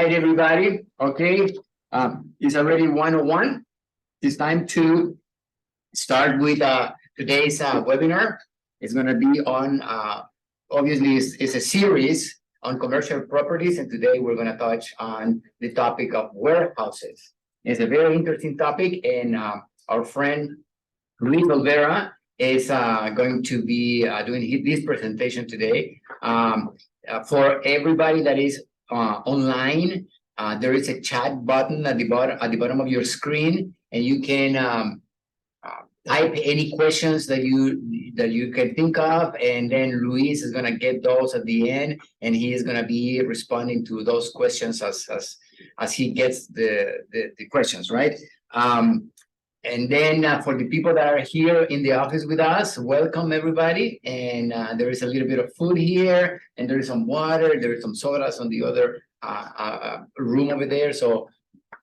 right, everybody. Okay, it's already 1:01. It's time to start with today's webinar. It's going to be on, obviously, it's a series on commercial properties, and today we're going to touch on the topic of warehouses. It's a very interesting topic, and our friend Luis Olvera is going to be doing this presentation today. For everybody that is online, there is a chat button at the bottom of your screen, and you can type any questions that you can think of, and then Luis is gonna get those at the end, and he is gonna be responding to those questions as he gets the questions, right? And then for the people that are here in the office with us, welcome everybody. And there is a little bit of food here, and there is some water, there is some sodas on the other room over there. So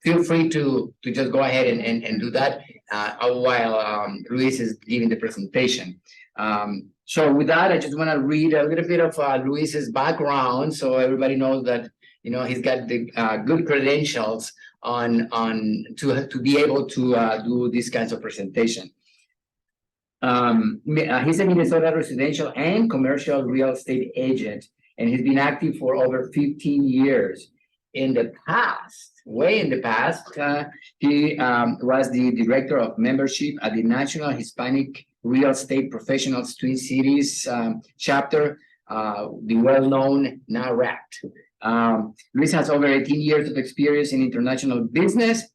feel free to just go ahead and do that while Luis is giving the presentation. So with that, I just want to read a little bit of Luis's background, so everybody knows that he's got the good credentials to be able to do these kinds of presentation. He's a Minnesota residential and commercial real estate agent, and he's been active for over 15 years. In the past, way in the past, he was the director of membership at the National Hispanic Real Estate Professionals Twin Cities chapter, the well-known NARECT. Luis has over 18 years of experience in international business,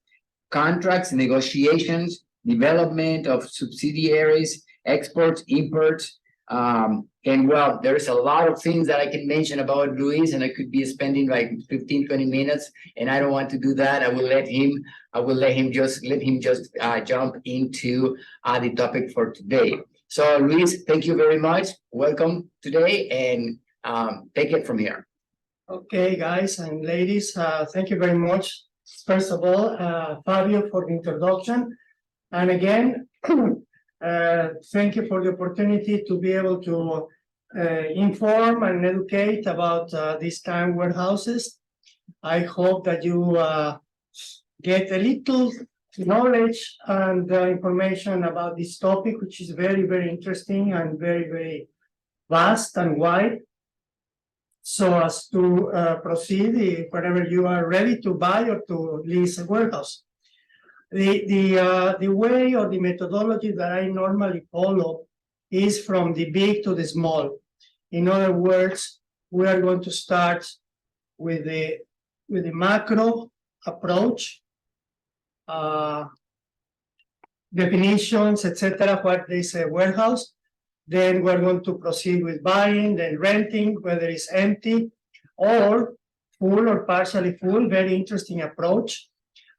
contracts, negotiations, development of subsidiaries, exports, imports, and well, there's a lot of things that I can mention about Luis, and I could be spending like 15, 20 minutes, and I don't want to do that. I will let him just jump into the topic for today. So Luis, thank you very much. Welcome today, and take it from here. Okay, guys and ladies, thank you very much. First of all, Fabio, for the introduction. And again, thank you for the opportunity to be able to inform and educate about these time warehouses. I hope that you get a little knowledge and information about this topic, which is very, very interesting and very, very vast and wide. So as to proceed whenever you are ready to buy or to lease a warehouse. The way or the methodology that I normally follow is from the big to the small. In other words, we are going to start with the macro approach, definitions, etc. What is a warehouse? Then we're going to proceed with buying, then renting, whether it's empty or full or partially full. Very interesting approach.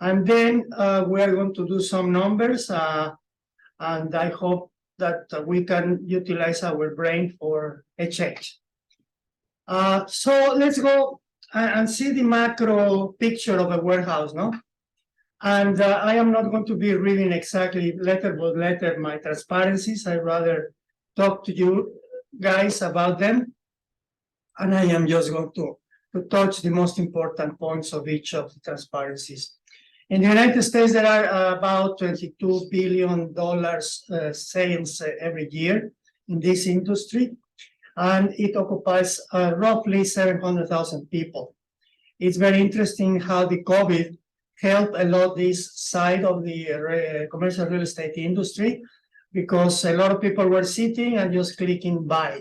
And then we are going to do some numbers, and I hope that we can utilize our brain for a change. So let's go and see the macro picture of a warehouse, no? And I am not going to be reading exactly letter by letter my transparencies. I'd rather talk to you guys about them, and I am just going to touch the most important points of each of the transparencies. In the United States, there are about $22 billion sales every year in this industry, and it occupies roughly 700,000 people. It's very interesting how the COVID helped a lot this side of the commercial real estate industry, because a lot of people were sitting and just clicking buy.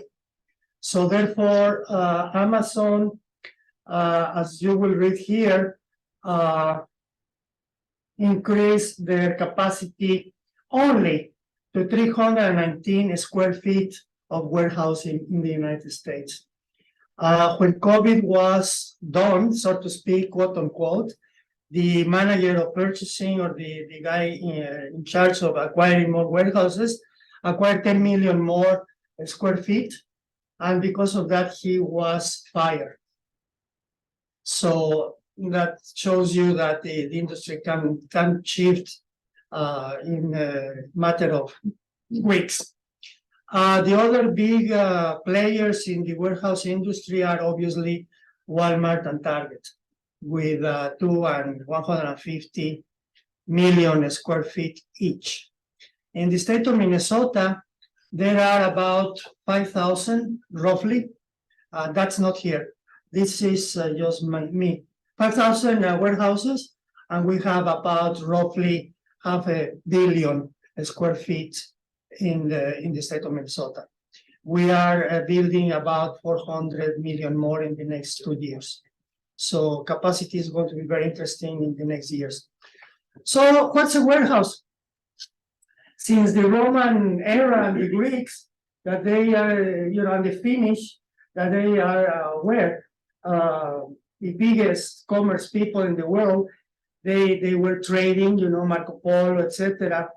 So therefore, Amazon, as you will read here, increased their capacity only to 319 square feet of warehousing in the United States. When COVID was done, so to speak, quote unquote, the manager of purchasing, or the guy in charge of acquiring more warehouses, acquired 10 million more square feet, and because of that, he was fired. So that shows you that the industry can shift in a matter of weeks. The other big players in the warehouse industry are obviously Walmart and Target. with 2 and 150 million square feet each. In the state of Minnesota, there are about 5,000 roughly. That's not here. This is just me. 5,000 warehouses, and we have about roughly 500 million square feet in the state of Minnesota. We are building about 400 million more in the next 2 years. So capacity is going to be very interesting in the next years. So what's a warehouse? Since the Roman era and the Greeks, that they are, and the Finnish, that they are aware, the biggest commerce people in the world, they were trading, Marco Polo, etc.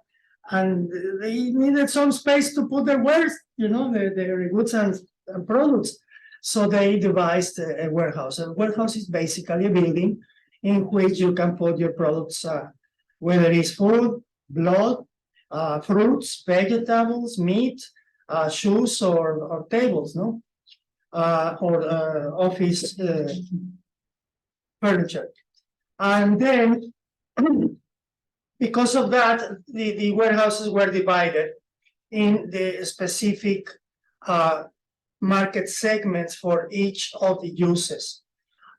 And they needed some space to put their wares, their goods and products. So they devised a warehouse. A warehouse is basically a building in which you can put your products, whether it's food, blood, fruits, vegetables, meat, shoes, or tables, or office furniture. And then, because of that, the warehouses were divided in the specific market segments for each of the uses.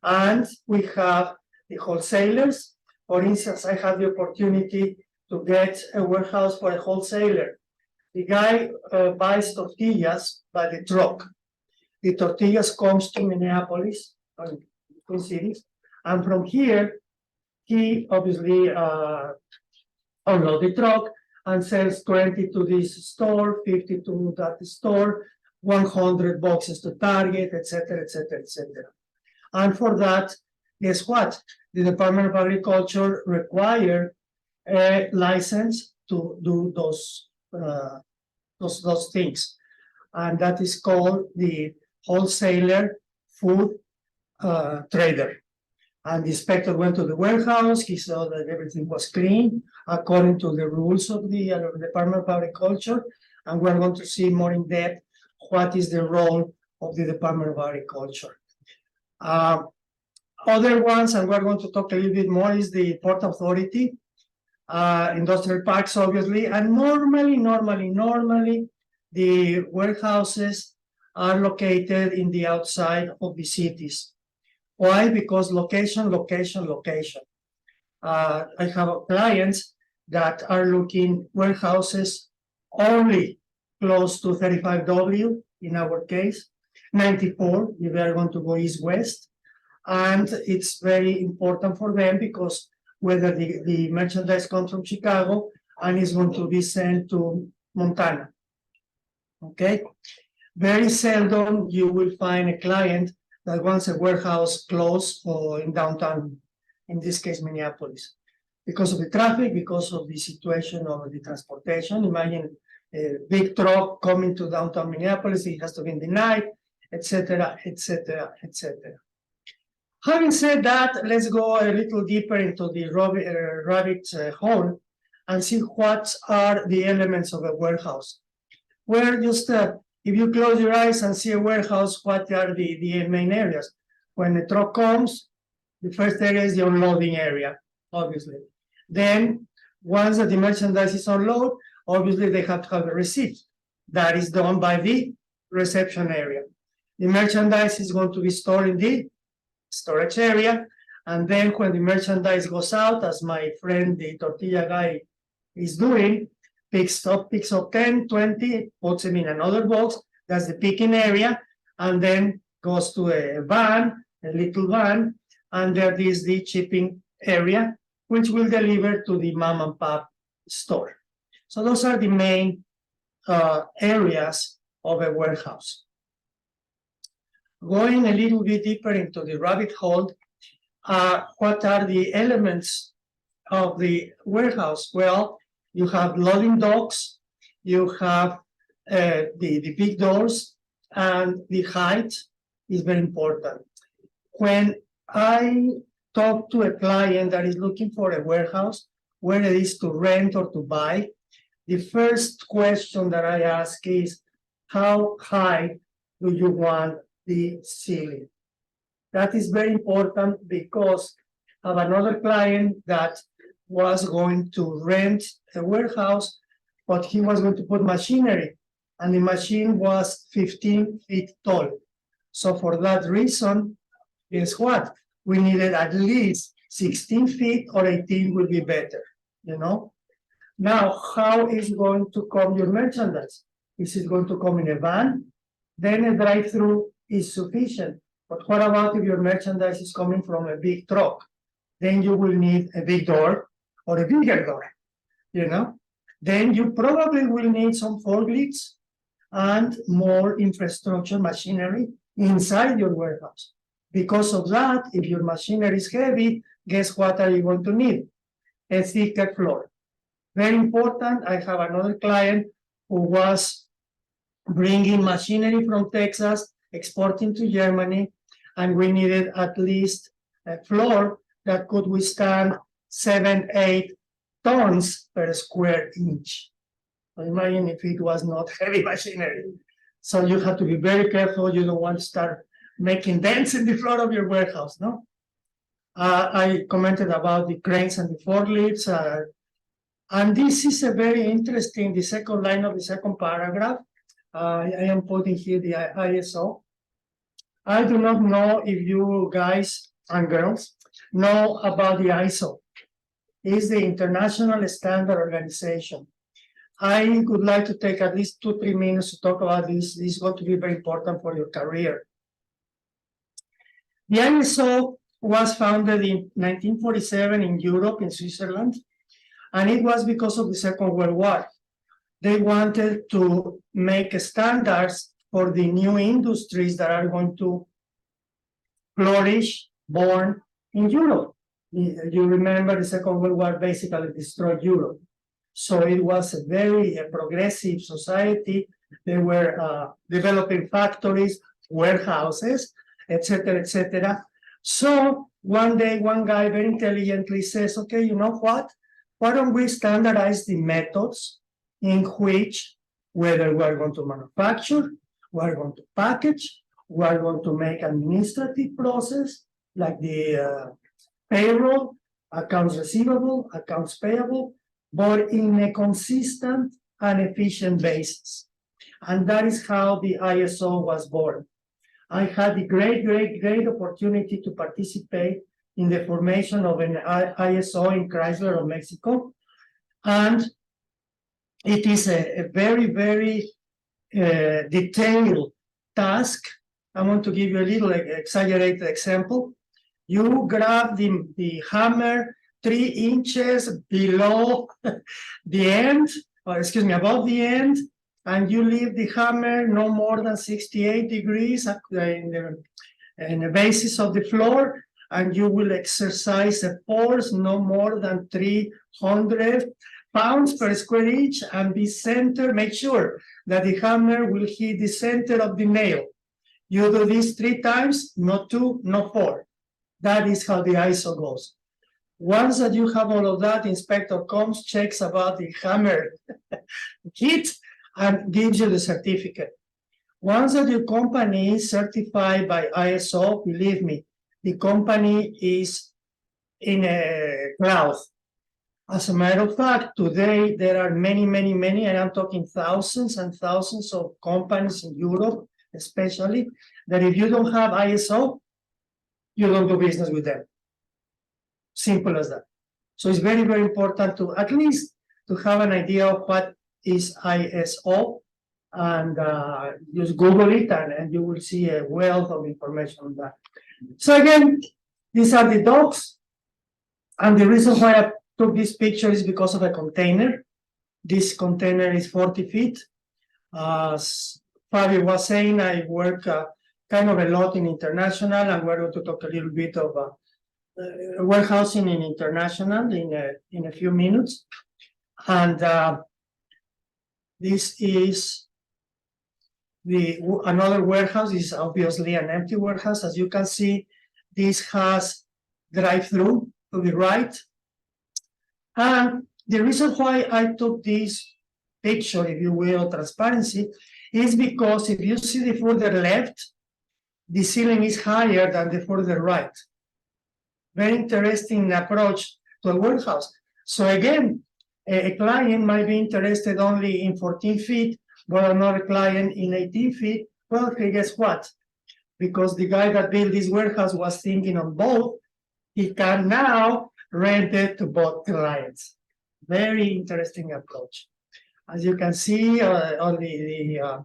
And we have the wholesalers. For instance, I had the opportunity to get a warehouse for a wholesaler. The guy buys tortillas by the truck. The tortillas comes to Minneapolis, Twin Cities, and from here, he obviously unloads the truck and sells 20 to this store, 50 to that store, 100 boxes to Target, etc., etc., etc. And for that, guess what? The Department of Agriculture require a license to do those things, and that is called the wholesaler food trader. And the inspector went to the warehouse. He saw that everything was clean according to the rules of the Department of Agriculture. And we're going to see more in depth what is the role of the Department of Agriculture. Other ones, and we're going to talk a little bit more, is the Port Authority, industrial parks, obviously, and normally, the warehouses are located in the outside of the cities. Why? Because location. I have clients that are looking warehouses only close to 35W in our case, 94 if they are going to go east-west. And it's very important for them because whether the merchandise comes from Chicago and is going to be sent to Montana. Okay? Very seldom you will find a client that wants a warehouse close or in downtown, in this case, Minneapolis. Because of the traffic, because of the situation of the transportation. Imagine a big truck coming to downtown Minneapolis, it has to be in the night, etc., etc., etc. Having said that, let's go a little deeper into the rabbit hole and see what are the elements of a warehouse. Well, just if you close your eyes and see a warehouse, what are the main areas? When the truck comes, the first area is the unloading area, obviously. Then, once the merchandise is unloaded, obviously they have to have a receipt. That is done by the reception area. The merchandise is going to be stored in the storage area, and then when the merchandise goes out, as my friend, the tortilla guy, is doing, picks up 10, 20, puts them in another box, that's the picking area, and then goes to a van, a little van, and there is the shipping area, which will deliver to the mom and pop store. So those are the main areas of a warehouse. Going a little bit deeper into the rabbit hole, what are the elements of the warehouse? Well, you have loading docks, you have the big doors, and the height is very important. When I talk to a client that is looking for a warehouse, whether it is to rent or to buy, the first question that I ask is, how high do you want the ceiling? That is very important because I have another client that was going to rent a warehouse, but he was going to put machinery, and the machine was 15 feet tall. So for that reason, guess what? We needed at least 16 feet or 18 would be better, you know? Now, how is going to come your merchandise? Is it going to come in a van? Then a drive-through is sufficient. But what about if your merchandise is coming from a big truck? Then you will need a big door or a bigger door, you know? Then you probably will need some forklifts and more infrastructure machinery inside your warehouse. Because of that, if your machinery is heavy, guess what are you going to need? A thicker floor. Very important, I have another client who was bringing machinery from Texas, exporting to Germany, and we needed at least a floor that could withstand 7-8 tons per square inch. So imagine if it was not heavy machinery. So you have to be very careful. You don't want to start making dents in the floor of your warehouse, no? I commented about the cranes and the forklifts. And this is a very interesting, the second line of the second paragraph. I am putting here the ISO. I do not know if you guys and girls know about the ISO. It's the International Standard Organization. I would like to take at least 2-3 minutes to talk about this. This is going to be very important for your career. The ISO was founded in 1947 in Europe, in Switzerland, and it was because of the Second World War. They wanted to make standards for the new industries that are going to flourish, born in Europe. You remember the Second World War basically destroyed Europe. So it was a very progressive society. They were developing factories, warehouses, etc., etc. So one day, one guy very intelligently says, okay, you know what? Why don't we standardize the methods in which, whether we are going to manufacture, we are going to package, we are going to make administrative process, like the payroll, accounts receivable, accounts payable, but in a consistent and efficient basis. And that is how the ISO was born. I had the great opportunity to participate in the formation of an ISO in Chrysler of Mexico. And it is a very detailed task. I want to give you a little exaggerated example. You grab the hammer 3 inches below the end, or excuse me, above the end, and you leave the hammer no more than 68 degrees in the basis of the floor, and you will exercise a force no more than 300 pounds per square inch, and be center, make sure that the hammer will hit the center of the nail. You do this 3 times, not 2, not 4. That is how the ISO goes. Once that you have all of that, inspector comes, checks about the hammer hit, and gives you the certificate. Once that your company is certified by ISO, believe me, the company is in a cloud. As a matter of fact, today there are many, and I'm talking thousands and thousands of companies in Europe, especially, that if you don't have ISO, you don't do business with them. Simple as that. So it's very important to at least to have an idea of what is ISO, and just Google it, and you will see a wealth of information on that. So again, these are the docks, and the reason why I took this picture is because of a container. This container is 40 feet. As Fabio was saying, I work kind of a lot in international, and we're going to talk a little bit of warehousing in international in a few minutes. And this is another warehouse. This is obviously an empty warehouse. As you can see, this has drive-through to the right. And the reason why I took this picture, if you will, transparency, is because if you see the further left, the ceiling is higher than the further right. Very interesting approach to a warehouse. So again, a client might be interested only in 14 feet, but another client in 18 feet. Well, okay, guess what? Because the guy that built this warehouse was thinking on both, he can now rent it to both clients. Very interesting approach. As you can see, all the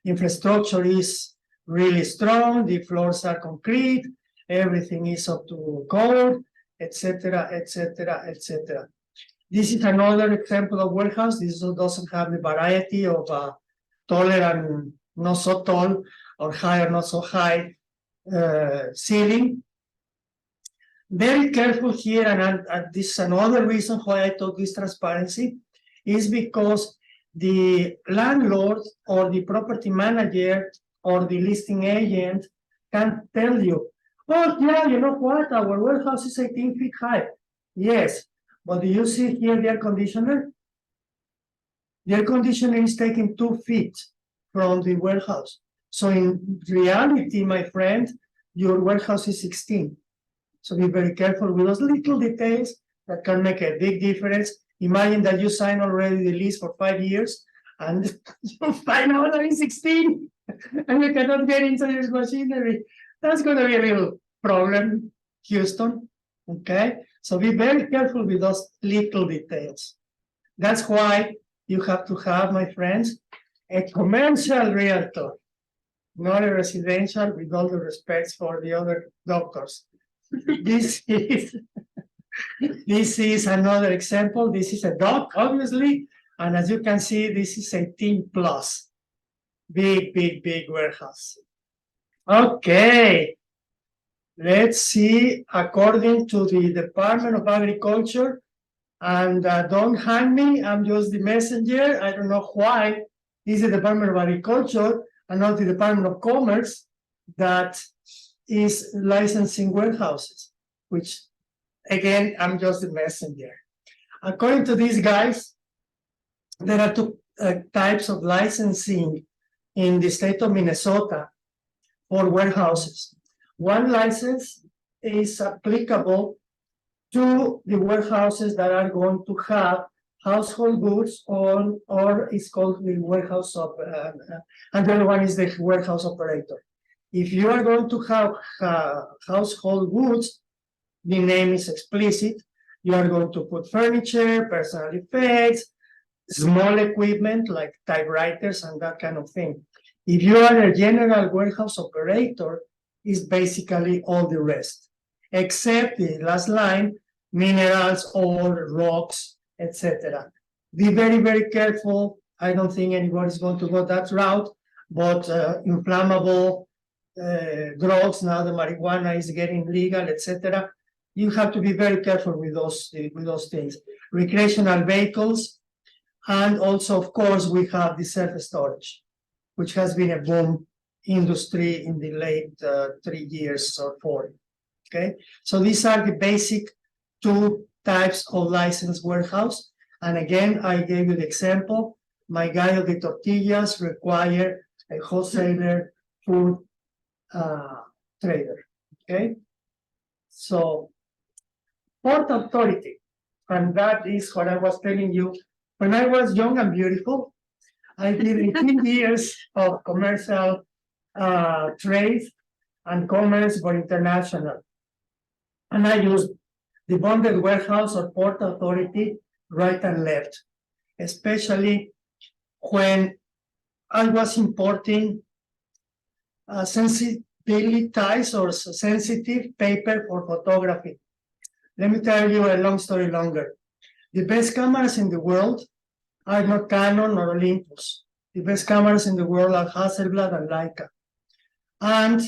infrastructure is really strong. The floors are concrete. Everything is up to code, etc., etc., etc. This is another example of warehouse. This doesn't have the variety of taller and not so tall, or high or not so high ceiling. Very careful here, and this is another reason why I took this transparency, is because the landlord or the property manager or the listing agent can tell you, oh yeah, you know what, our warehouse is 18 feet high. Yes, but do you see here the air conditioner? The air conditioner is taking 2 feet from the warehouse. So in reality, my friend, your warehouse is 16. So be very careful with those little details that can make a big difference. Imagine that you sign already the lease for 5 years and you find out that it's 16 and you cannot get into this machinery. That's going to be a little problem, Houston. Okay, so be very careful with those little details. That's why you have to have, my friends, a commercial realtor, not a residential, with all the respects for the other doctors. This is another example. This is a dock, obviously, and as you can see, this is 18 plus. Big, big, big warehouse. Okay, let's see, according to the Department of Agriculture, and don't hang me, I'm just the messenger. I don't know why this is the Department of Agriculture and not the Department of Commerce that is licensing warehouses, which again, I'm just the messenger. According to these guys, there are two types of licensing in the state of Minnesota for warehouses. One license is applicable to the warehouses that are going to have household goods on, or it's called the warehouse of, and the other one is the warehouse operator. If you are going to have household goods, the name is explicit. You are going to put furniture, personal effects, small equipment like typewriters and that kind of thing. If you are a general warehouse operator, it's basically all the rest, except the last line, minerals, ore, rocks, etc. Be very, very careful. I don't think anybody's going to go that route, but inflammable drugs, now the marijuana is getting legal, etc. You have to be very careful with those things. Recreational vehicles, and also, of course, we have the self-storage, which has been a boom industry in the late 3 years or 4. Okay, so these are the basic 2 types of licensed warehouse. And again, I gave you the example. My guy of the tortillas require a wholesaler food trader. Okay, so port authority, and that is what I was telling you. When I was young and beautiful, I did 18 years of commercial trade and commerce for international, and I used the bonded warehouse or port authority right and left, especially when I was importing sensibilitized or sensitive paper for photography. Let me tell you a long story longer. The best cameras in the world are not Canon or Olympus. The best cameras in the world are Hasselblad and Leica. And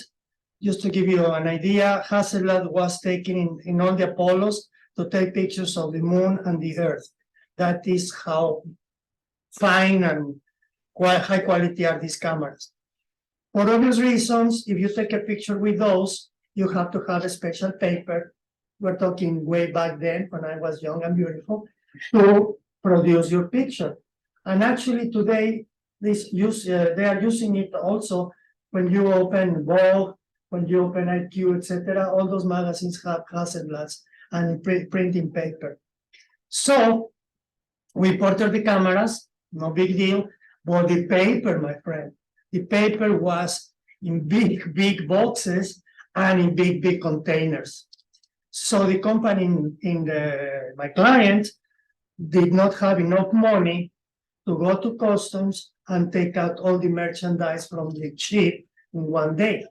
just to give you an idea, Hasselblad was taken in all the Apollos to take pictures of the moon and the earth. That is how fine and high quality are these cameras. For obvious reasons, if you take a picture with those, you have to have a special paper. We're talking way back then when I was young and beautiful, to produce your picture. And actually today, they are using it also when you open Vogue when you open IQ, etc., all those magazines have Hasselblads and printing paper. So we ported the cameras, no big deal, but the paper, my friend, the paper was in big boxes and in big containers. So the company my client did not have enough money to go to customs and take out all the merchandise from the ship in one day,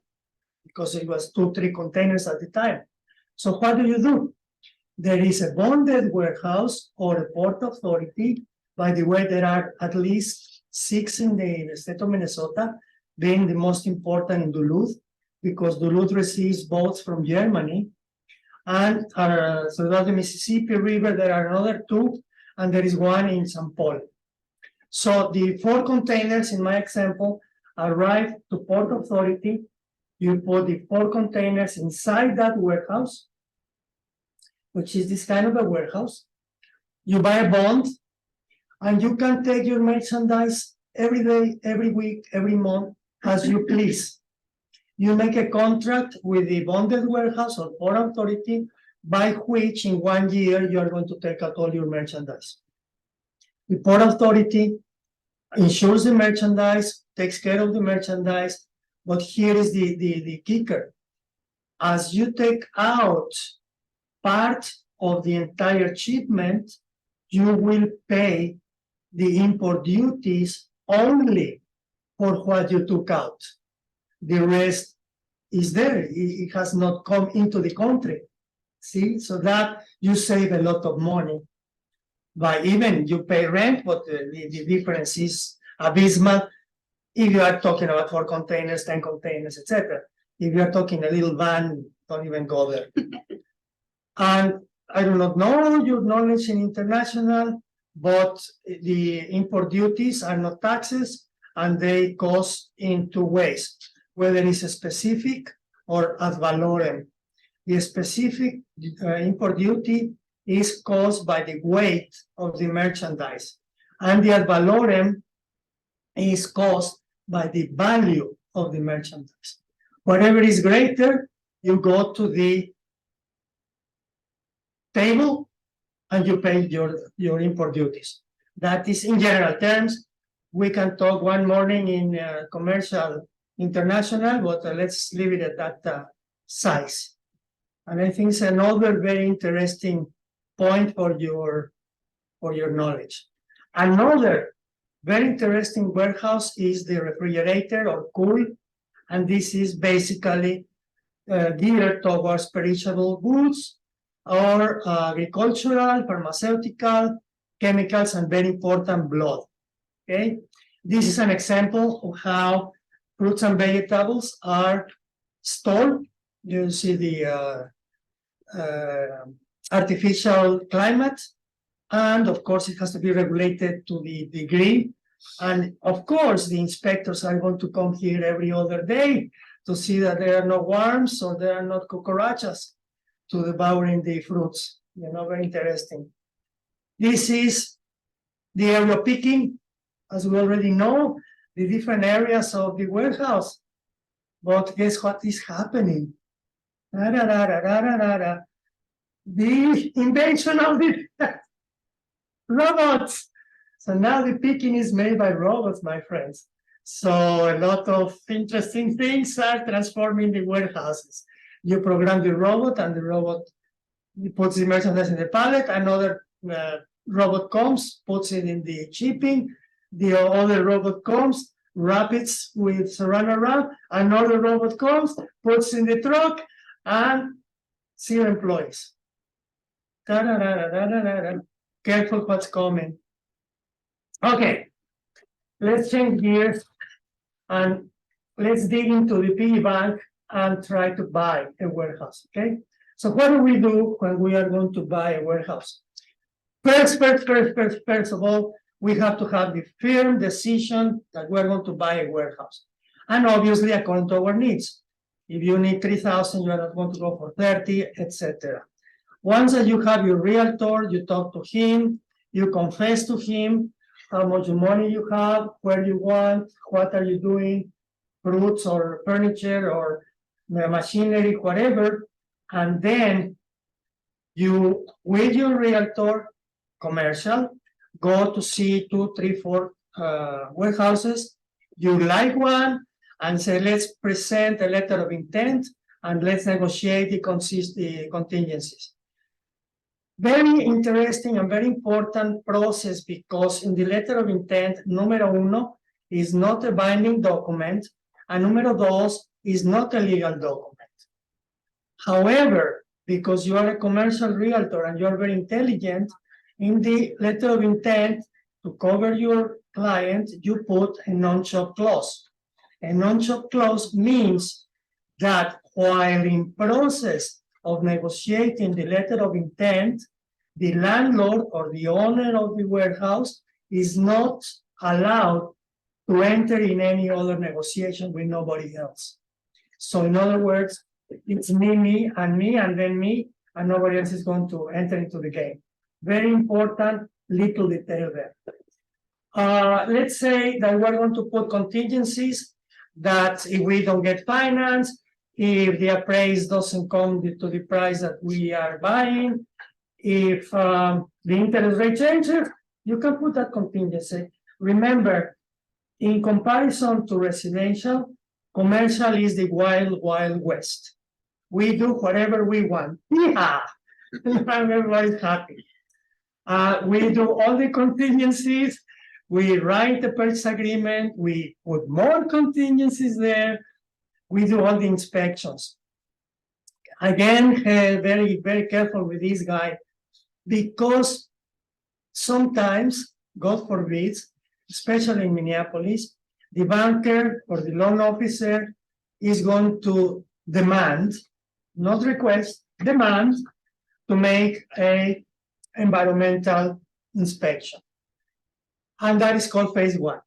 because it was 2-3 containers at the time. So what do? There is a bonded warehouse or a port authority. By the way, there are at least 6 in the state of Minnesota, being the most important in Duluth, because Duluth receives boats from Germany. And throughout the Mississippi River, there are another 2, and there is one in St. Paul. So the 4 containers in my example arrive to Port Authority. You put the 4 containers inside that warehouse, which is this kind of a warehouse. You buy a bond, and you can take your merchandise every day, every week, every month, as you please. You make a contract with the bonded warehouse or Port Authority, by which in 1 year you are going to take out all your merchandise. The Port Authority insures the merchandise, takes care of the merchandise, but here is the kicker. As you take out part of the entire shipment, you will pay the import duties only for what you took out. The rest is there. It has not come into the country. See, so that you save a lot of money. By even you pay rent, but the difference is abysmal. If you are talking about 4 containers, 10 containers, etc. If you are talking a little van, don't even go there. And I do not know your knowledge in international, but the import duties are not taxes, and they cost in 2 ways, whether it's a specific or ad valorem. The specific import duty is caused by the weight of the merchandise, and the ad valorem is caused by the value of the merchandise. Whatever is greater, you go to the table and you pay your import duties. That is in general terms. We can talk one morning in commercial international, but let's leave it at that size. And I think it's another very interesting point for your knowledge. Another very interesting warehouse is the refrigerator or cool, and this is basically geared towards perishable goods or agricultural, pharmaceutical, chemicals, and very important, blood. Okay, this is an example of how fruits and vegetables are stored. You see the artificial climate, and of course it has to be regulated to the degree. And of course the inspectors are going to come here every other day to see that there are no worms or there are not cucarachas to devouring the fruits. Very interesting. This is the area picking, as we already know, the different areas of the warehouse. But guess what is happening? The invention of the robots. So now the picking is made by robots, my friends. So a lot of interesting things are transforming the warehouses. You program the robot, and the robot puts the merchandise in the pallet. Another robot comes, puts it in the shipping. The other robot comes, wraps it with saran wrap. Another robot comes, puts in the truck, and 0 employees. Careful what's coming. Okay, let's change gears and let's dig into the piggy bank and try to buy a warehouse. Okay, so what do we do when we are going to buy a warehouse? First of all, we have to have the firm decision that we're going to buy a warehouse, and obviously according to our needs. If you need 3,000, you are not going to go for 30, etc. Once that you have your realtor, you talk to him, you confess to him how much money you have, where you want, what are you doing, fruits or furniture or the machinery, whatever, and then you, with your realtor, commercial, go to see 2, 3, 4 warehouses. You like one and say, let's present a letter of intent and let's negotiate the contingencies. Very interesting and very important process, because in the letter of intent, numero uno is not a binding document, and numero dos is not a legal document. However, because you are a commercial realtor and you are very intelligent, in the letter of intent, to cover your client, you put a non-shop clause. A non-shop clause means that while in process of negotiating the letter of intent, the landlord or the owner of the warehouse is not allowed to enter in any other negotiation with nobody else. So in other words, it's me, and then me, and nobody else is going to enter into the game. Very important little detail there. Let's say that we're going to put contingencies that if we don't get finance, if the appraised doesn't come to the price that we are buying, if the interest rate changes, you can put that contingency. Remember, in comparison to residential, commercial is the wild, wild west. We do whatever we want. Yeah, everybody's happy. We do all the contingencies. We write the purchase agreement. We put more contingencies there. We do all the inspections. Again, very, very careful with this guy, because sometimes, God forbid, especially in Minneapolis, the banker or the loan officer is going to demand, not request, demand to make a environmental inspection. And that is called phase one.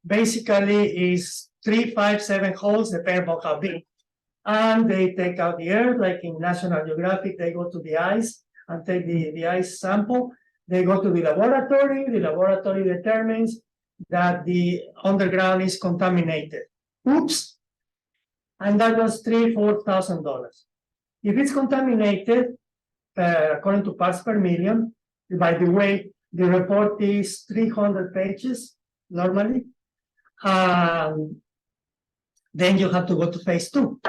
Basically is 3, 5, 7 holes, depending on how big. And they take out the earth, like in National Geographic, they go to the ice and take the ice sample. They go to the laboratory determines that the underground is contaminated. Oops. And that was $3,000–4,000. If it's contaminated, according to parts per million, by the way, the report is 300 pages normally. Then you have to go to phase 2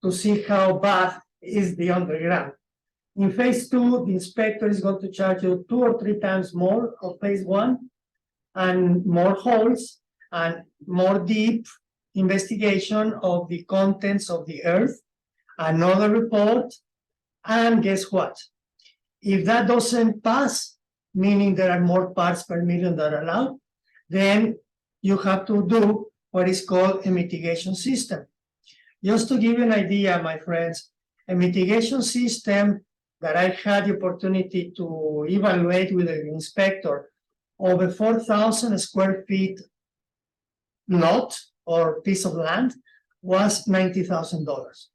to see how bad is the underground. In phase 2, the inspector is going to charge you 2 or 3 times more of phase 1, and more holes and more deep investigation of the contents of the earth, another report, and guess what? If that doesn't pass, meaning there are more parts per million that are allowed, then you have to do what is called a mitigation system. Just to give you an idea, my friends, a mitigation system that I had the opportunity to evaluate with an inspector of a 4,000 square feet lot or piece of land was $90,000.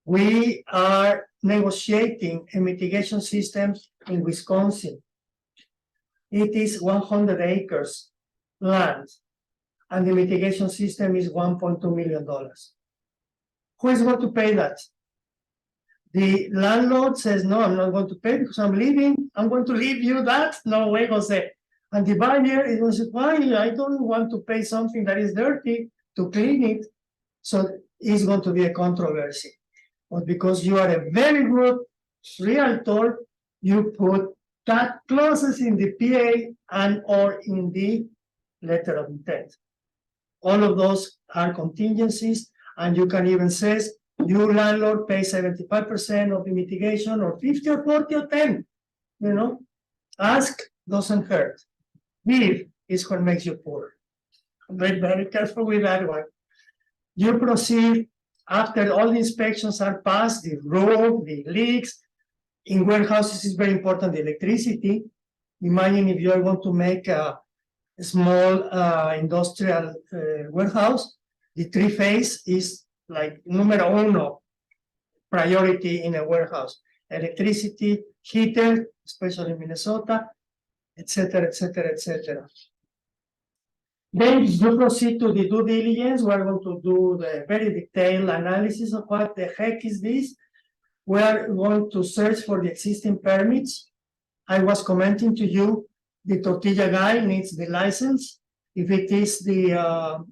We are negotiating a mitigation system in Wisconsin. It is 100 acres land, and the mitigation system is $1.2 million. Who is going to pay that? The landlord says, no, I'm not going to pay because I'm leaving. I'm going to leave you that. No way, Jose. And the buyer is going to say, why? I don't want to pay something that is dirty to clean it. So it's going to be a controversy. But because you are a very good realtor, you put that clauses in the PA and or in the letter of intent. All of those are contingencies, and you can even say, you landlord pay 75% of the mitigation, or 50 or 40 or 10. You know, ask doesn't hurt. Give is what makes you poor. Be very careful with that one. You proceed after all the inspections are passed, the roof, the leaks. In warehouses, it's very important, the electricity. Imagine if you are going to make a small industrial warehouse, the 3-phase is like numero uno priority in a warehouse. Electricity, heater, especially in Minnesota, etc., etc., etc. Then you proceed to the due diligence. We're going to do the very detailed analysis of what the heck is this. We're going to search for the existing permits. I was commenting to you, the tortilla guy needs the license. If it is the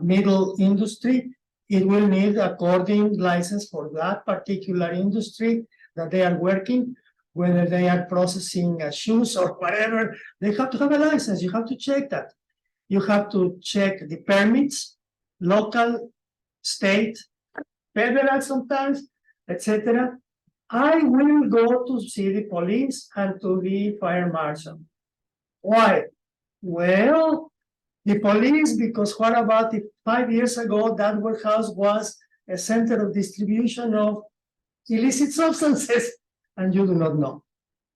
middle industry, it will need according license for that particular industry that they are working, whether they are processing shoes or whatever, they have to have a license. You have to check that. You have to check the permits, local, state, federal sometimes, etc. I will go to see the police and to the fire marshal. Why? Well, the police, because what about if 5 years ago that warehouse was a center of distribution of illicit substances and you do not know.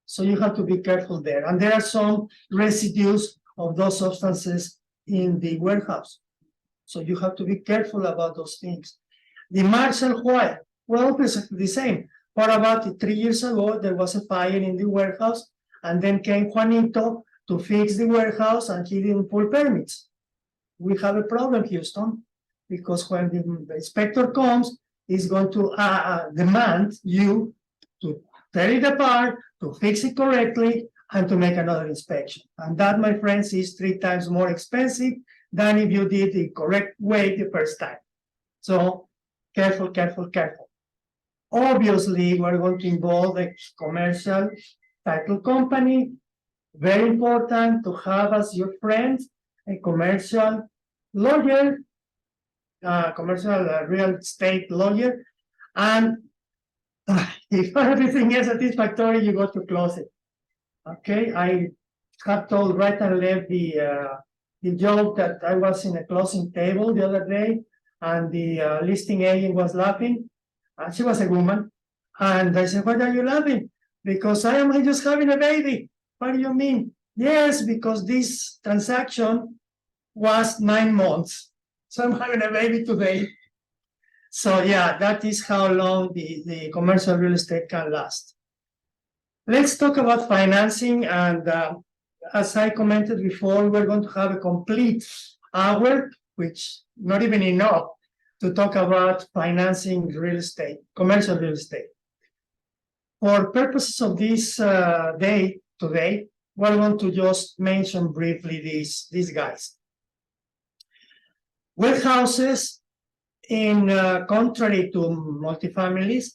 So you have to be careful there. And there are some residues of those substances in the warehouse. So you have to be careful about those things. The marshal, why? Well, basically the same. What about 3 years ago, there was a fire in the warehouse, and then came Juanito to fix the warehouse, and he didn't pull permits. We have a problem, Houston, because when the inspector comes, he's going to demand you to tear it apart, to fix it correctly, and to make another inspection. And that, my friends, is 3 times more expensive than if you did the correct way the first time. So careful, careful, careful. Obviously, we're going to involve a commercial title company. Very important to have as your friend a commercial lawyer, commercial real estate lawyer. And if everything is satisfactory, you go to close it. Okay, I have told right and left the joke that I was in a closing table the other day, and the listing agent was laughing, and she was a woman. And I said, "Why are you laughing?" "Because I am just having a baby." "What do you mean?" "Yes, because this transaction was 9 months. So I'm having a baby today." So yeah, that is how long the commercial real estate can last. Let's talk about financing. And as I commented before, we're going to have a complete hour, which not even enough to talk about financing real estate, commercial real estate. For purposes of this day today, we're going to just mention briefly these guys. Warehouses, in contrary to multifamilies,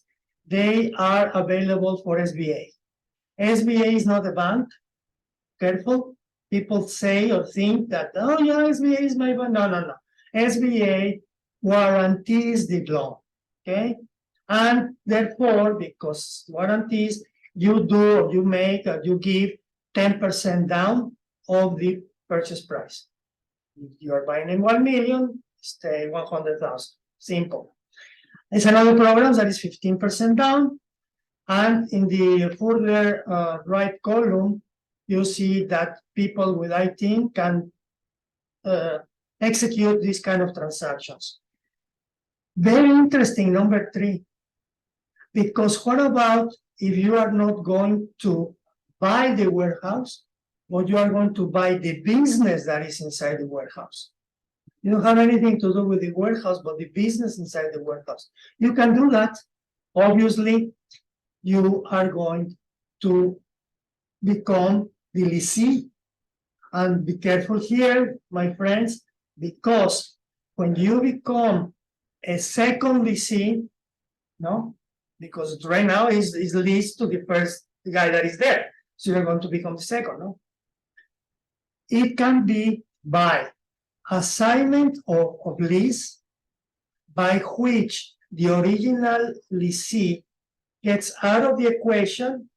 they are available for SBA. SBA is not a bank. Careful. People say or think that, oh yeah, SBA is my bank. No, no, no. SBA warranties the loan, okay? And therefore, because warranties, you give 10% down of the purchase price. If you are buying in 1 million, stay 100,000. Simple. There's another program that is 15% down. And in the further right column, you see that people with IT can execute these kind of transactions. Very interesting, number 3. Because what about if you are not going to buy the warehouse, but you are going to buy the business that is inside the warehouse? You don't have anything to do with the warehouse, but the business inside the warehouse. You can do that. Obviously, you are going to become the lessee. And be careful here, my friends, because when you become a second lessee, no, because right now is leased to the first guy that is there. So you're going to become the second, no? It can be by assignment of lease, by which the original lessee gets out of the equation,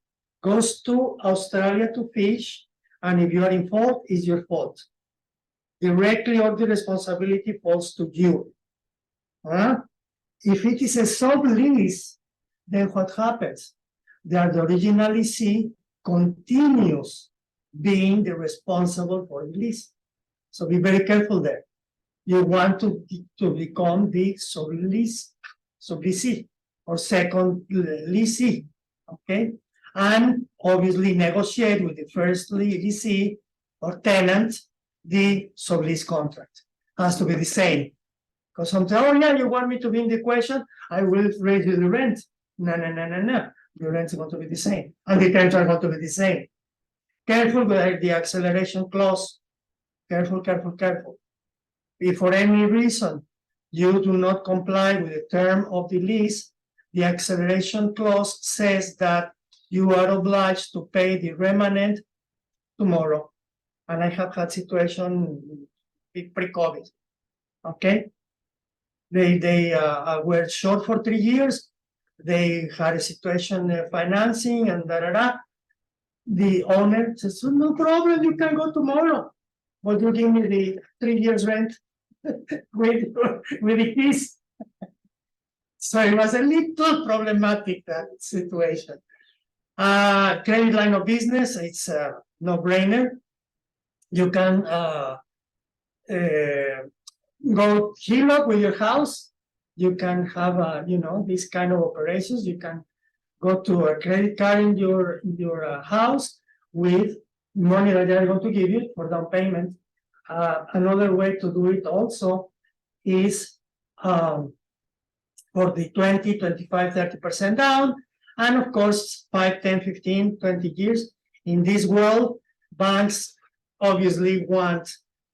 goes to Australia to fish, and if you are in fault, it's your fault. Directly, all the responsibility falls to you. If it is a sublease, then what happens? The original lessee continues being the responsible for the lease. So be very careful there. You want to become the sub-lessee or second lessee, okay? And obviously negotiate with the first lessee or tenant the sublease contract. Has to be the same. Because sometimes, oh yeah, you want me to be in the equation, I will raise you the rent. No. The rent is going to be the same, and the terms are going to be the same. Careful with the acceleration clause. Careful. If for any reason you do not comply with the term of the lease, the acceleration clause says that you are obliged to pay the remnant tomorrow. And I have had situation pre-COVID. Okay, they were short for 3 years. They had a situation financing and The owner says, no problem, you can go tomorrow, but you give me the 3 years rent with the keys. So it was a little problematic, that situation. Credit line of business, it's a no-brainer. You can go HELOC with your house. You can have, these kind of operations. You can go to a credit card in your house with money that they are going to give you for down payment. Another way to do it also is for the 20, 25, 30% down, and of course 5, 10, 15, 20 years. In this world, banks obviously want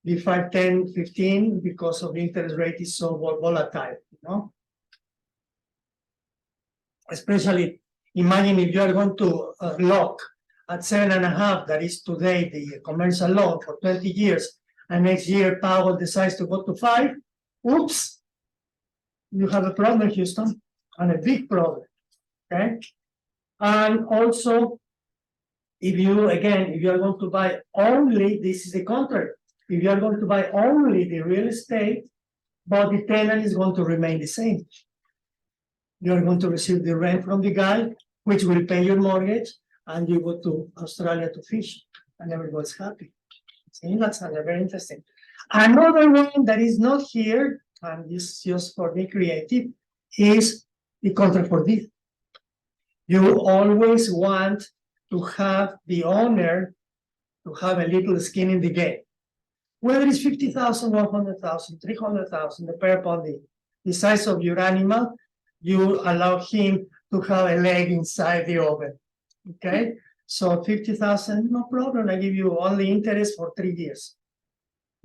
the 5, 10, 15 because of the interest rate is so volatile, Especially, imagine if you are going to lock at 7.5, that is today the commercial loan for 20 years, and next year Powell decides to go to 5, oops, you have a problem, Houston, and a big problem, okay? And also, if you are going to buy only, this is the contrary, if you are going to buy only the real estate, but the tenant is going to remain the same. You are going to receive the rent from the guy, which will pay your mortgage, and you go to Australia to fish, and everyone's happy. See, that's very interesting. Another one that is not here, and this is just for the creative, is the contract for deed. You always want to have the owner to have a little skin in the game. Whether it's 50,000, 100,000, 300,000, depending upon the size of your animal, you allow him to have a leg inside the oven. Okay, so 50,000, no problem. I give you only interest for 3 years.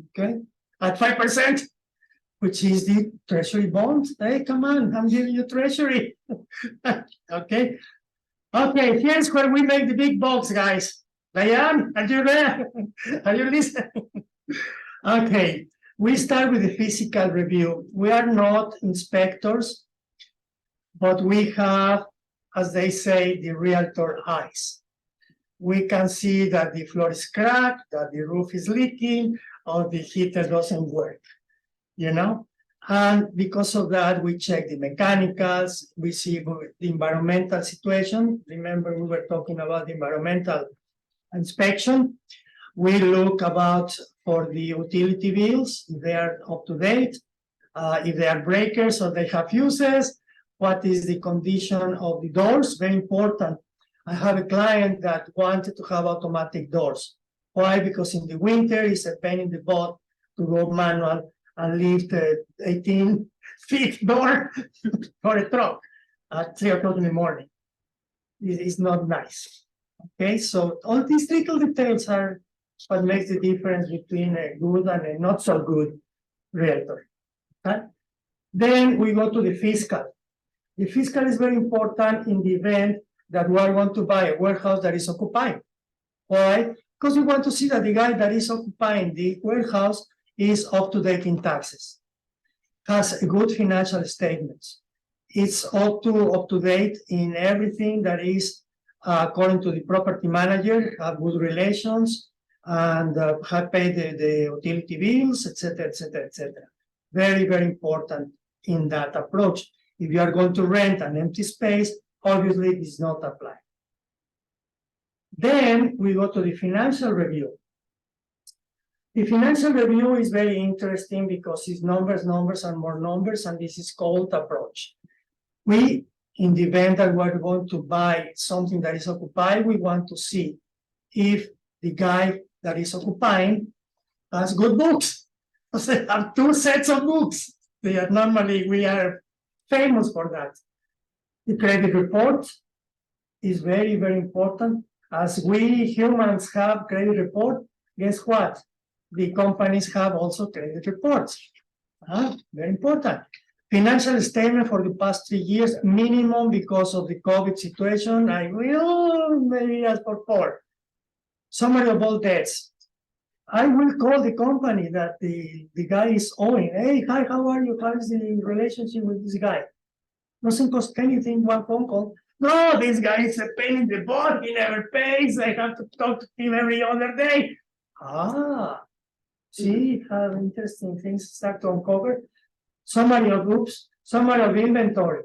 Okay, at 5%, which is the treasury bond. Hey, come on, I'm giving you treasury. Okay, here's where we make the big bucks, guys. Diane, are you there? Are you listening? Okay, we start with the physical review. We are not inspectors, but we have, as they say, the realtor eyes. We can see that the floor is cracked, that the roof is leaking, or the heater doesn't work, And because of that, we check the mechanicals, we see the environmental situation. Remember, we were talking about the environmental inspection. We look for the utility bills, if they are up to date, if they are breakers or they have fuses. What is the condition of the doors? Very important. I have a client that wanted to have automatic doors. Why? Because in the winter, it's a pain in the butt to go manual and lift the 18-feet door for a truck at 3 o'clock in the morning. It is not nice. Okay, so all these little details are what makes the difference between a good and a not so good realtor. Okay? Then we go to the fiscal. The fiscal is very important in the event that we are going to buy a warehouse that is occupied. Why? Because we want to see that the guy that is occupying the warehouse is up to date in taxes, has a good financial statements. It's up to date in everything that is according to the property manager, have good relations, and have paid the utility bills, etc., etc., etc. Very, very important in that approach. If you are going to rent an empty space, obviously it does not apply. Then we go to the financial review. The financial review is very interesting because it's numbers and more numbers, and this is called approach. We, in the event that we're going to buy something that is occupied, we want to see if the guy that is occupying has good books. They have 2 sets of books. We are famous for that. The credit report is very, very important. As we humans have credit report, guess what? The companies have also credit reports. Very important. Financial statement for the past 3 years, minimum because of the COVID situation. I will maybe ask for 4. Summary of all debts. I will call the company that the guy is owing. Hey, hi, how are you? How is the relationship with this guy? Doesn't cost anything, 1 phone call. No, this guy is a pain in the butt. He never pays. I have to talk to him every other day. See how interesting things start to uncover. Summary of groups, summary of inventory.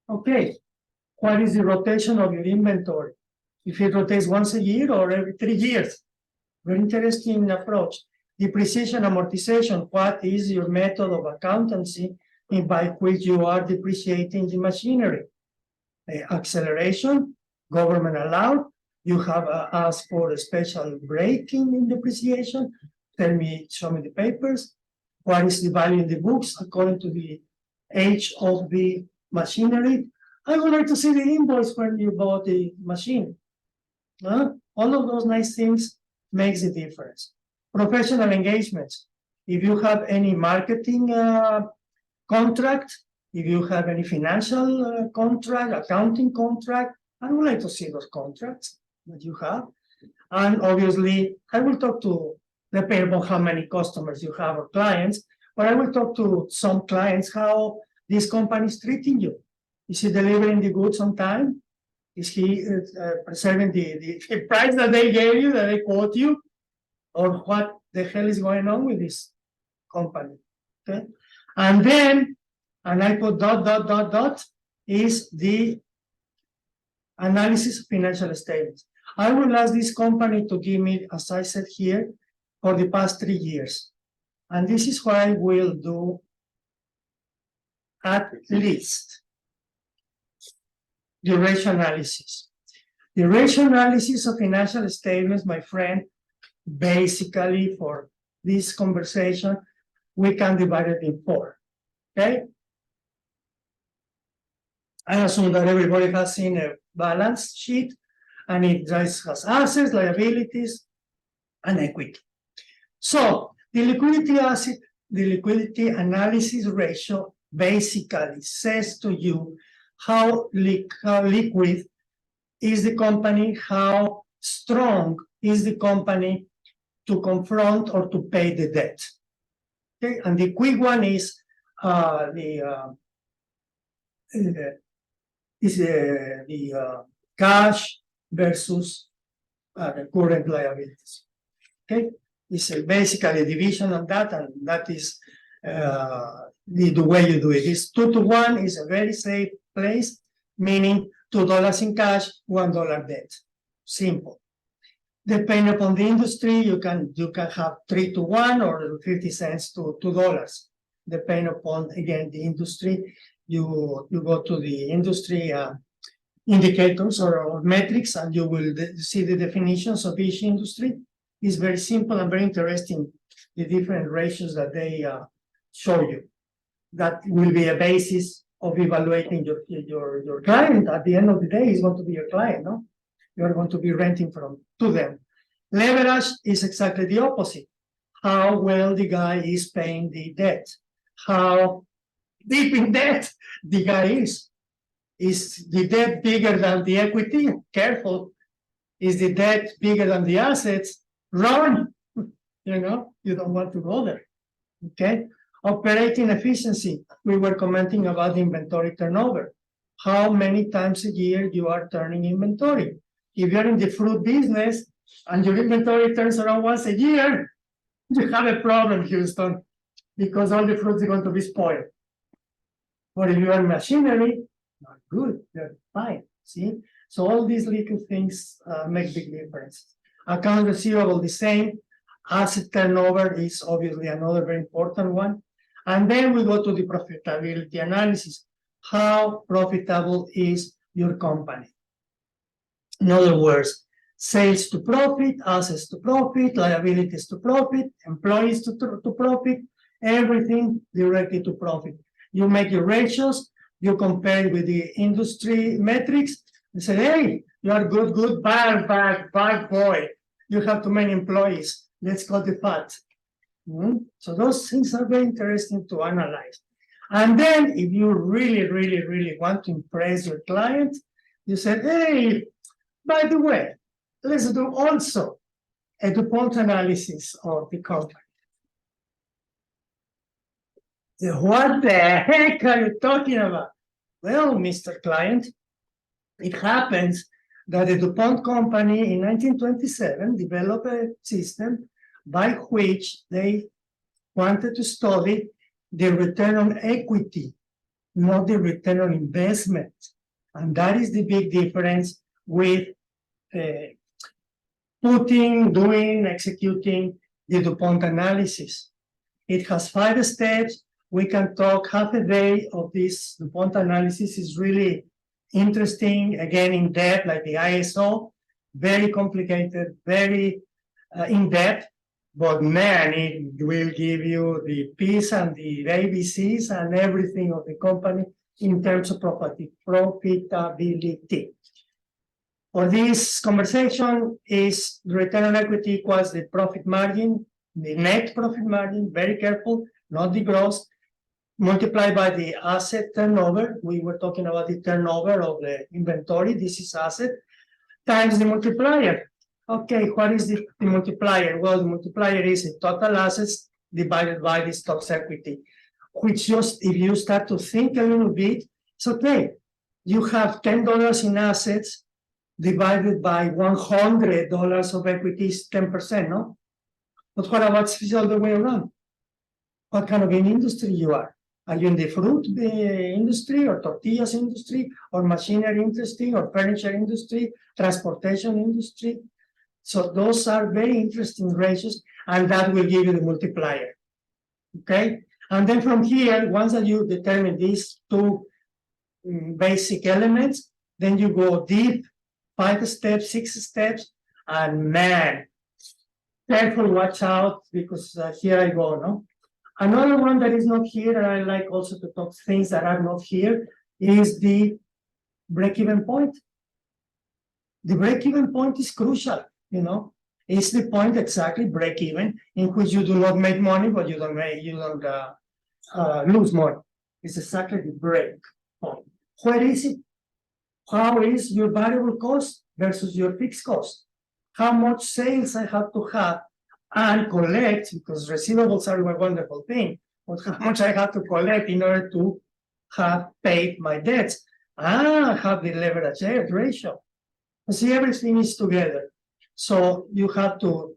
Okay, what is the rotation of your inventory? If it rotates once a year or every 3 years. Very interesting approach. Depreciation, amortization. What is your method of accountancy by which you are depreciating the machinery? Acceleration, government allowed. You have asked for a special breaking in depreciation. Show me the papers. What is the value in the books according to the age of the machinery? I would like to see the invoice when you bought the machine. All of those nice things makes a difference. Professional engagements. If you have any marketing contract, if you have any financial contract, accounting contract, I would like to see those contracts that you have. And obviously, I will talk to, depending on how many customers you have or clients, but I will talk to some clients how this company is treating you. Is he delivering the goods on time? Is he preserving the price that they gave you, that they quote you? Or what the hell is going on with this company? Okay. And then, and I put ... is the analysis of financial statements. I will ask this company to give me, as I said here, for the past 3 years. And this is what I will do at least. The ratio analysis. The ratio analysis of financial statements, my friend, basically for this conversation, we can divide it in 4. Okay? I assume that everybody has seen a balance sheet, and it just has assets, liabilities, and equity. So the liquidity analysis ratio basically says to you how liquid is the company, how strong is the company to confront or to pay the debt. Okay, and the quick one is the cash versus the current liabilities. Okay, it's basically a division of that, and that is the way you do it. It's 2 to 1 is a very safe place, meaning $2 in cash, $1 debt. Simple. Depending upon the industry, you can have 3 to 1 or 50 cents to $2. Depending upon, again, the industry, you go to the industry indicators or metrics, and you will see the definitions of each industry. It's very simple and very interesting, the different ratios that they show you. That will be a basis of evaluating your client. At the end of the day, he's going to be your client, no? You're going to be renting to them. Leverage is exactly the opposite. How well the guy is paying the debt. How deep in debt the guy is. Is the debt bigger than the equity? Careful. Is the debt bigger than the assets? Run. You don't want to go there. Okay. Operating efficiency. We were commenting about inventory turnover. How many times a year you are turning inventory? If you're in the fruit business and your inventory turns around once a year, you have a problem, Houston, because all the fruits are going to be spoiled. But if you are machinery, not good, they're fine. See? So all these little things make big difference. Account receivable, the same. Asset turnover is obviously another very important one. And then we go to the profitability analysis. How profitable is your company? In other words, sales to profit, assets to profit, liabilities to profit, employees to profit, everything directly to profit. You make your ratios, you compare it with the industry metrics, you say, hey, you are good, bad boy. You have too many employees. Let's cut the fat. So those things are very interesting to analyze. And then if you really want to impress your client, you said, hey, by the way, let's do also a DuPont analysis of the company. What the heck are you talking about? Well, Mr. Client, it happens that the DuPont company in 1927 developed a system by which they wanted to study the return on equity, not the return on investment. And that is the big difference with executing the DuPont analysis. It has 5 steps. We can talk half a day of this. DuPont analysis is really interesting, again, in depth, like the ISO, very complicated, very in depth, but man, it will give you the P's and the ABCs and everything of the company in terms of profitability. For this conversation is the return on equity equals the profit margin, the net profit margin, very careful, not the gross, multiplied by the asset turnover. We were talking about the turnover of the inventory. This is asset times the multiplier. Okay, what is the multiplier? Well, the multiplier is the total assets divided by the stock's equity, which just, if you start to think a little bit, it's okay. You have $10 in assets divided by $100 of equity is 10%, no? But what about if it's all the way around? What kind of an industry you are? Are you in the fruit industry or tortillas industry or machinery industry or furniture industry, transportation industry? So those are very interesting ratios, and that will give you the multiplier. Okay? And then from here, once that you determine these 2 basic elements, then you go deep, 5 steps, 6 steps, and man, careful, watch out, because here I go, no? Another one that is not here, and I like also to talk things that are not here, is the break-even point. The break-even point is crucial, you know. It's the point exactly, break-even, in which you do not make money, but you don't lose money. It's exactly the break point. Where is it? How is your variable cost versus your fixed cost? How much sales I have to have and collect, because receivables are a wonderful thing, but how much I have to collect in order to have paid my debts. Have the leverage ratio. You see, everything is together. So you have to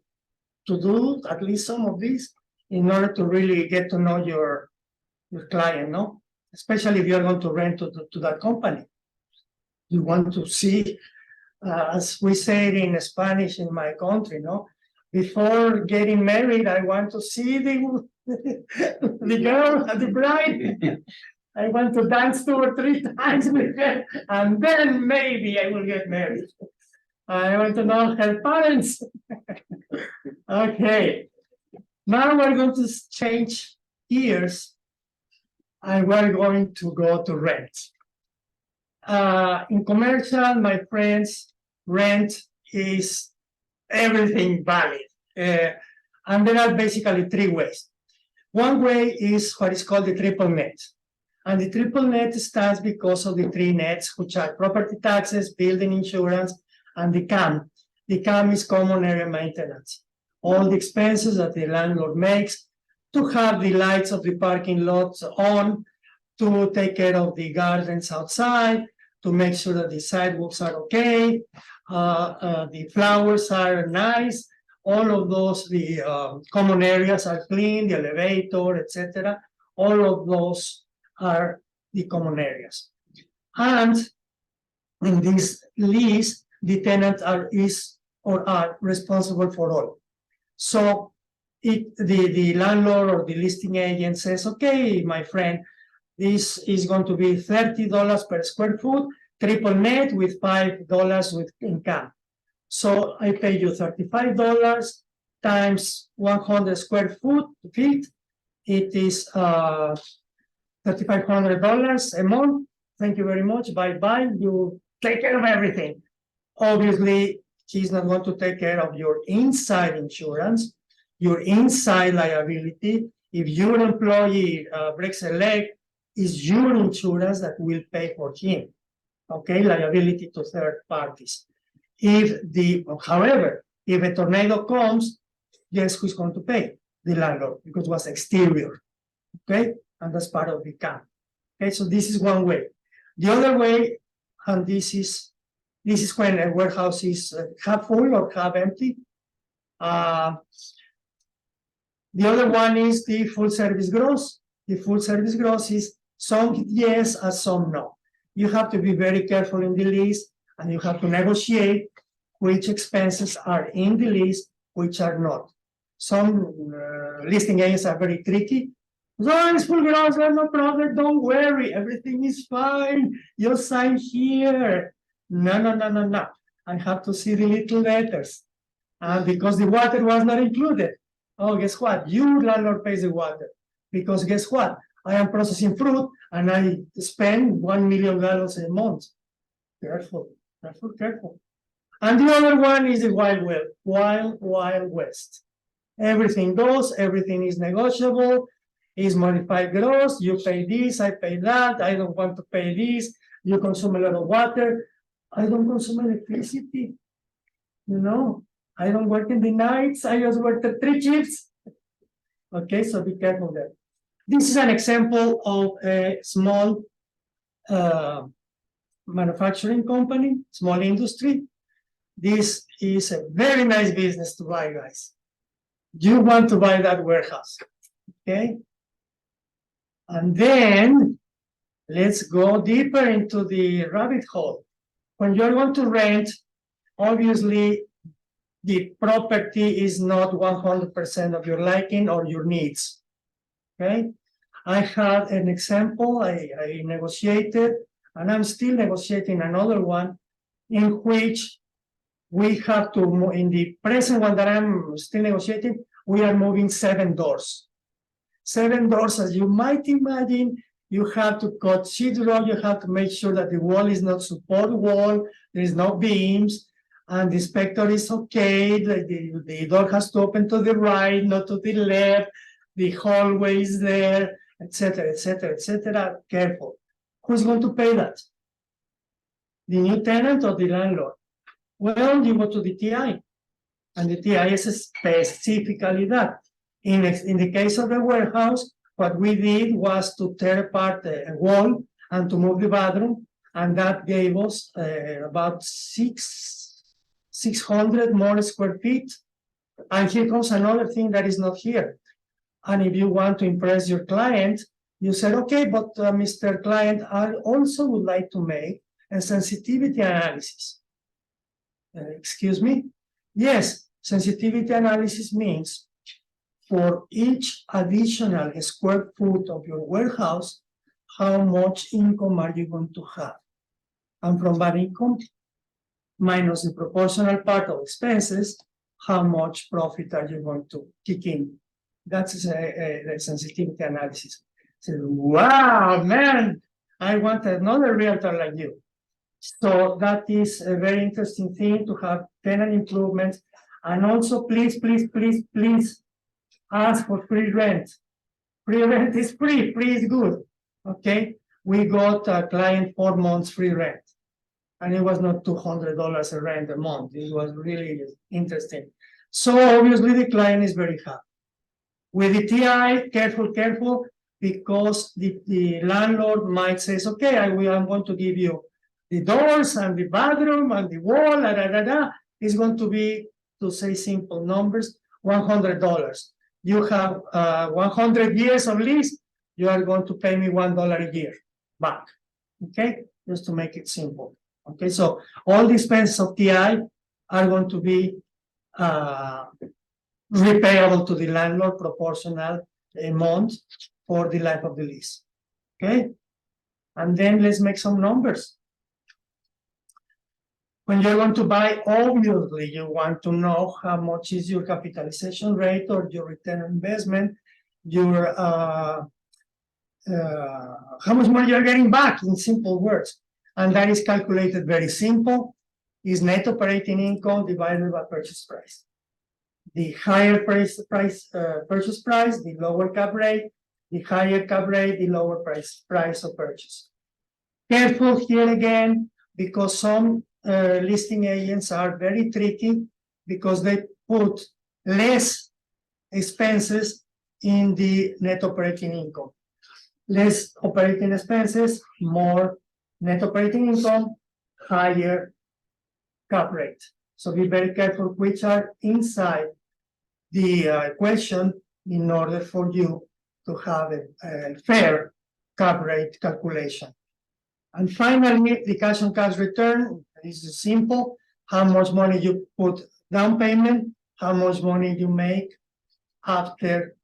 do at least some of this in order to really get to know your client, no? Especially if you're going to rent to that company. You want to see, as we say it in Spanish in my country, no? Before getting married, I want to see the girl, the bride. I want to dance 2 or 3 times with her, and then maybe I will get married. I want to know her parents. Okay. Now we're going to change gears, and we're going to go to rent. In commercial, my friends, rent is everything valid. And there are basically 3 ways. One way is what is called the triple net. And the triple net stands because of the 3 nets, which are property taxes, building insurance, and the CAM. The CAM is common area maintenance. All the expenses that the landlord makes to have the lights of the parking lots on, to take care of the gardens outside, to make sure that the sidewalks are okay, the flowers are nice, all of those, the common areas are clean, the elevator, etc. All of those are the common areas. And in this lease, the tenant are responsible for all. So the landlord or the listing agent says, okay, my friend, this is going to be $30 per square foot, triple net with $5 with income. So I pay you $35 times 100 feet. It is $3,500 a month. Thank you very much. Bye-bye. You take care of everything. Obviously, she's not going to take care of your inside insurance, your inside liability. If your employee breaks a leg, it's your insurance that will pay for him. Okay, liability to third parties. However, if a tornado comes, guess who's going to pay? The landlord, because it was exterior. Okay, and that's part of the CAM. Okay, so this is one way. The other way, and this is when a warehouse is half full or half empty. The other one is the full service gross. The full service gross is some yes and some no. You have to be very careful in the lease, and you have to negotiate which expenses are in the lease, which are not. Some listing agents are very tricky. Oh, it's full gross, no problem, don't worry, everything is fine. You sign here. No. I have to see the little letters. And because the water was not included. Oh, guess what? Your landlord pays the water. Because guess what? I am processing fruit and I spend 1 million gallons a month. Careful. And the other one is the wild west. Everything goes, everything is negotiable, is modified gross, you pay this, I pay that, I don't want to pay this, you consume a lot of water, I don't consume electricity, I don't work in the nights, I just work the 3 shifts. Okay, so be careful there. This is an example of a small manufacturing company, small industry. This is a very nice business to buy, guys. You want to buy that warehouse, okay? And then let's go deeper into the rabbit hole. When you're going to rent, obviously, the property is not 100% of your liking or your needs, okay? I had an example, I negotiated, and I'm still negotiating another one in which we have to, in the present one that I'm still negotiating, we are moving 7 doors. 7 doors, as you might imagine, you have to cut sheetrock, you have to make sure that the wall is not support wall, there is no beams, and the inspector is okay, the door has to open to the right, not to the left, the hallway is there, etc., etc., etc. Careful. Who's going to pay that? The new tenant or the landlord? Well, you go to the TI, and the TI is specifically that. In the case of the warehouse, what we did was to tear apart a wall and to move the bathroom, and that gave us about 600 more square feet. And here comes another thing that is not here. And if you want to impress your client, you said, okay, but Mr. Client, I also would like to make a sensitivity analysis. Excuse me? Yes, sensitivity analysis means for each additional square foot of your warehouse, how much income are you going to have? And from that income, minus the proportional part of expenses, how much profit are you going to kick in? That's a sensitivity analysis. So, wow, man, I want another realtor like you. So that is a very interesting thing to have tenant improvements. And also, please ask for free rent. Free rent is free. Free is good. Okay. We got a client 4 months free rent. And it was not $200 a rent a month. It was really interesting. So obviously the client is very happy. With the TI, careful, because the landlord might say, okay, I'm going to give you the doors and the bathroom and the wall, It's going to be, to say simple numbers, $100. You have 100 years of lease, you are going to pay me $1 a year back, okay? Just to make it simple, okay? So all the expenses of TI are going to be repayable to the landlord, proportional amount for the life of the lease, okay? And then let's make some numbers. When you're going to buy, obviously, you want to know how much is your capitalization rate or your return on investment, your how much money you're getting back, in simple words. And that is calculated very simple, is net operating income divided by purchase price. The higher purchase price, the lower cap rate, the higher cap rate, the lower price of purchase. Careful here again, because some listing agents are very tricky because they put less expenses in the net operating income. Less operating expenses, more net operating income, higher cap rate. So be very careful which are inside the equation in order for you to have a fair cap rate calculation. And finally, the cash on cash return is simple. How much money you put down payment, how much money you make after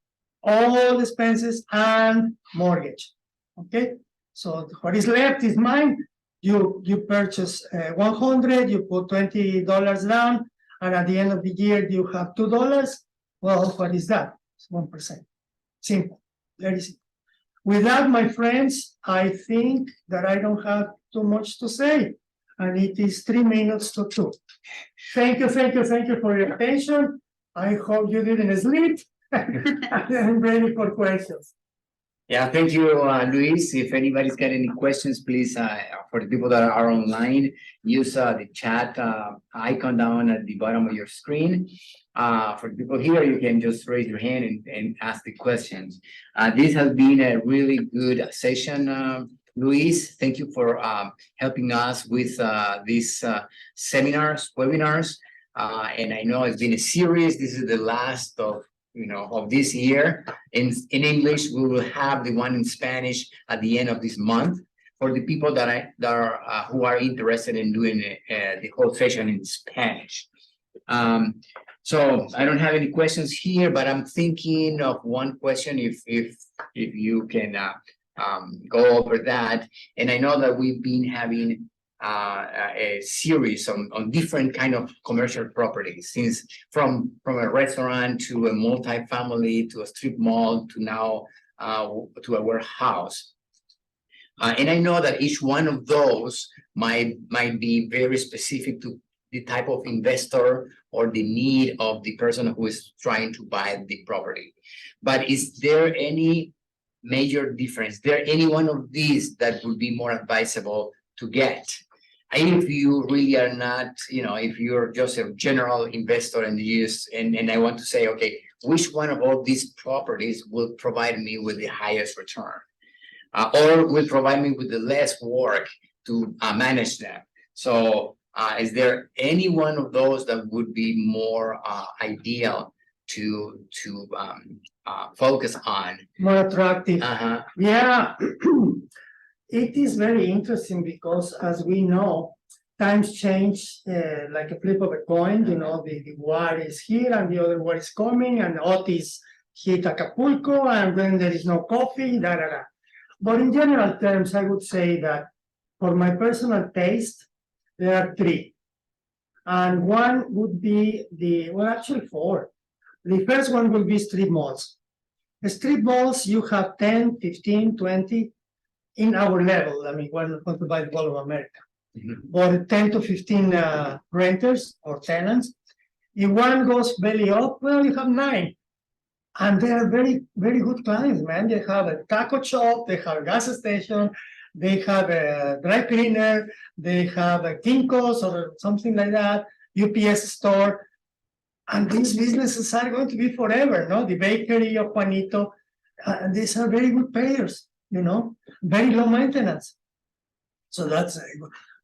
all expenses and mortgage. Okay, so what is left is mine. You purchase 100, you put $20 down, and at the end of the year you have $2. Well, what is that? It's 1%. Simple, very simple. With that, my friends, I think that I don't have too much to say, and it is 3 minutes to 2. Thank you for your attention. I hope you didn't sleep. I'm ready for questions. Yeah, thank you, Luis. If anybody's got any questions, please, for the people that are online, use the chat icon down at the bottom of your screen. For the people here, you can just raise your hand and ask the questions. This has been a really good session, Luis. Thank you for helping us with these webinars. And I know it's been a series. This is the last of this year. In English, we will have the one in Spanish at the end of this month for the people who are interested in doing the whole session in Spanish. So I don't have any questions here, but I'm thinking of one question if you can go over that. And I know that we've been having a series on different kind of commercial properties, since from a restaurant to a multi-family to a strip mall to now to a warehouse. And I know that each one of those might be very specific to the type of investor or the need of the person who is trying to buy the property. But is there any major difference? Is there any one of these that would be more advisable to get? If you really are not, if you're just a general investor and and I want to say, okay, which one of all these properties will provide me with the highest return, or will provide me with the less work to manage them? So is there any one of those that would be more ideal to focus on? More attractive. Yeah. It is very interesting because, as we know, times change like a flip of a coin. The war is here and the other war is coming, and Otis hit Acapulco, and then there is no coffee, But in general terms, I would say that for my personal taste, there are 3. And one would be actually 4. The first one will be strip malls. The strip malls, you have 10, 15, 20. In our level, we're not going to buy the whole of America, but 10 to 15 renters or tenants. If one goes belly up, well, you have 9. And they are very, very good clients, man. They have a taco shop, they have a gas station, they have a dry cleaner, they have a Kinko's or something like that, UPS store. And these businesses are going to be forever, no? The bakery of Juanito, and these are very good payers. Very low maintenance. So that's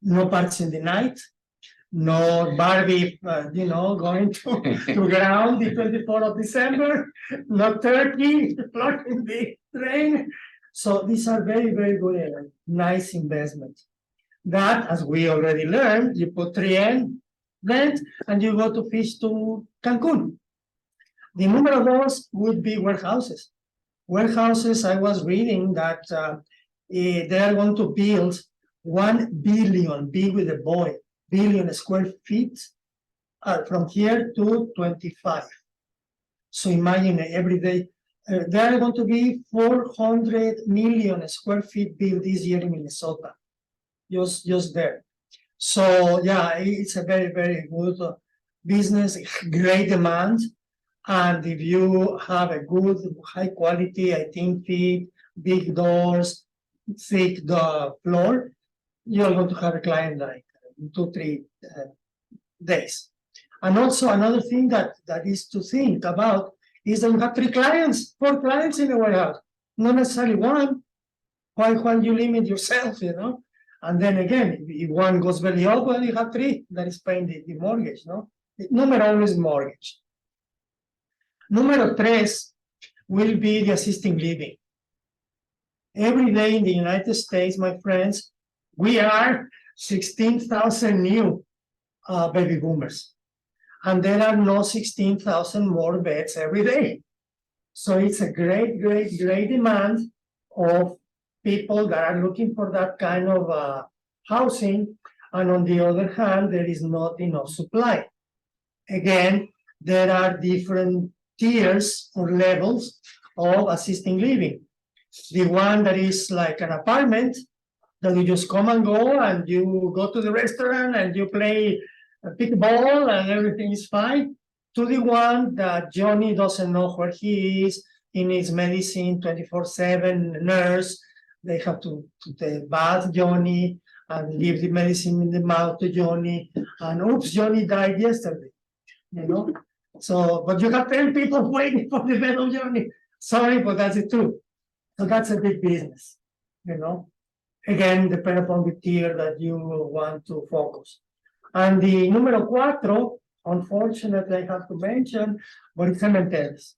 no parties in the night, no Barbie, going to ground the 24th of December, no turkey blocking the train. So these are very, very good and nice investments. That, as we already learned, you put 3M rent and you go to fish to Cancun. The number of those would be warehouses. Warehouses, I was reading that they are going to build 1 billion, big with a boy, billion square feet from here to 25. So imagine every day, there are going to be 400 million square feet built this year in Minnesota, just there. So yeah, it's a very, very good business, great demand. And if you have a good, high quality, 18 feet, big doors, thick the floor, you're going to have a client like in 2-3 days. And also another thing that is to think about is that you have 4 clients in the warehouse, not necessarily one. Why you limit yourself, you know? And then again, if one goes belly up, well, you have 3 that is paying the mortgage, no? Number one is mortgage. Number 3 will be the assisted living. Every day in the United States, my friends, we are 16,000 new baby boomers. And there are no 16,000 more beds every day. So it's a great demand of people that are looking for that kind of housing. And on the other hand, there is not enough supply. Again, there are different tiers or levels of assisted living. The one that is like an apartment that you just come and go, and you go to the restaurant and you play a pickleball and everything is fine, to the one that Johnny doesn't know where he is, he needs medicine 24/7, nurse, they have to bath Johnny and give the medicine in the mouth to Johnny, and oops, Johnny died yesterday, you know? So, but you have 10 people waiting for the bed of Johnny. Sorry, but that's the truth. So that's a big business, you know? Again, depend upon the tier that you want to focus. And the número 4, unfortunately, I have to mention, but it's cemeteries.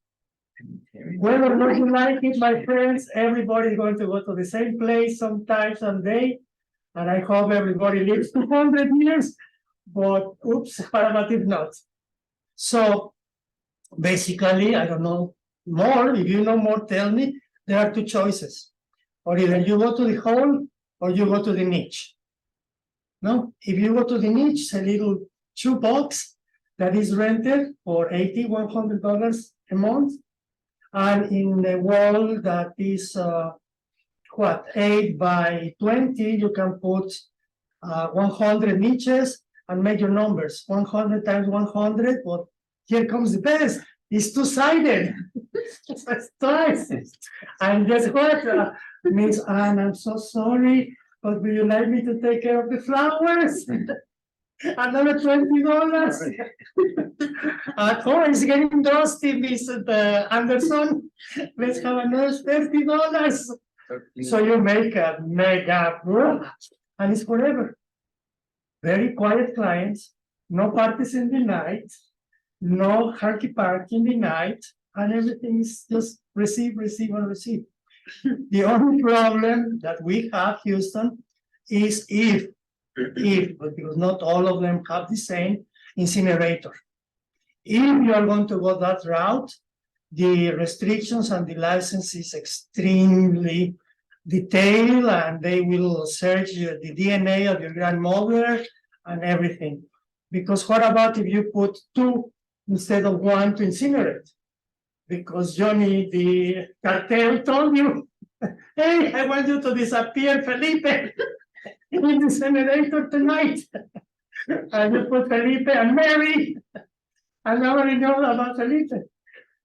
Whether or not you like it, my friends, everybody's going to go to the same place sometime, someday. And I hope everybody lives 200 years, but oops, what about if not? So basically, I don't know more. If you know more, tell me. There are 2 choices. Or either you go to the hole or you go to the niche. No, if you go to the niche, it's a little shoebox that is rented for $80, $100 a month. And in the wall that is 8 by 20, you can put 100 niches and make your numbers 100 times 100. But here comes the best. It's 2-sided. It's twice. And guess what? Miss Anne, I'm so sorry, but will you like me to take care of the flowers? Another $20. Oh, it's getting dusty, Miss Anderson. Let's have another $30. So you make a mega, and it's forever. Very quiet clients, no parties in the night, no harky party in the night, and everything is just receive. The only problem that we have, Houston, is if, but because not all of them have the same incinerator. If you are going to go that route, the restrictions and the license is extremely detailed, and they will search the DNA of your grandmother and everything. Because what about if you put 2 instead of 1 to incinerate? Because Johnny, the cartel told you, hey, I want you to disappear, Felipe, in the incinerator tonight. And you put Felipe and Mary, and nobody knows about Felipe.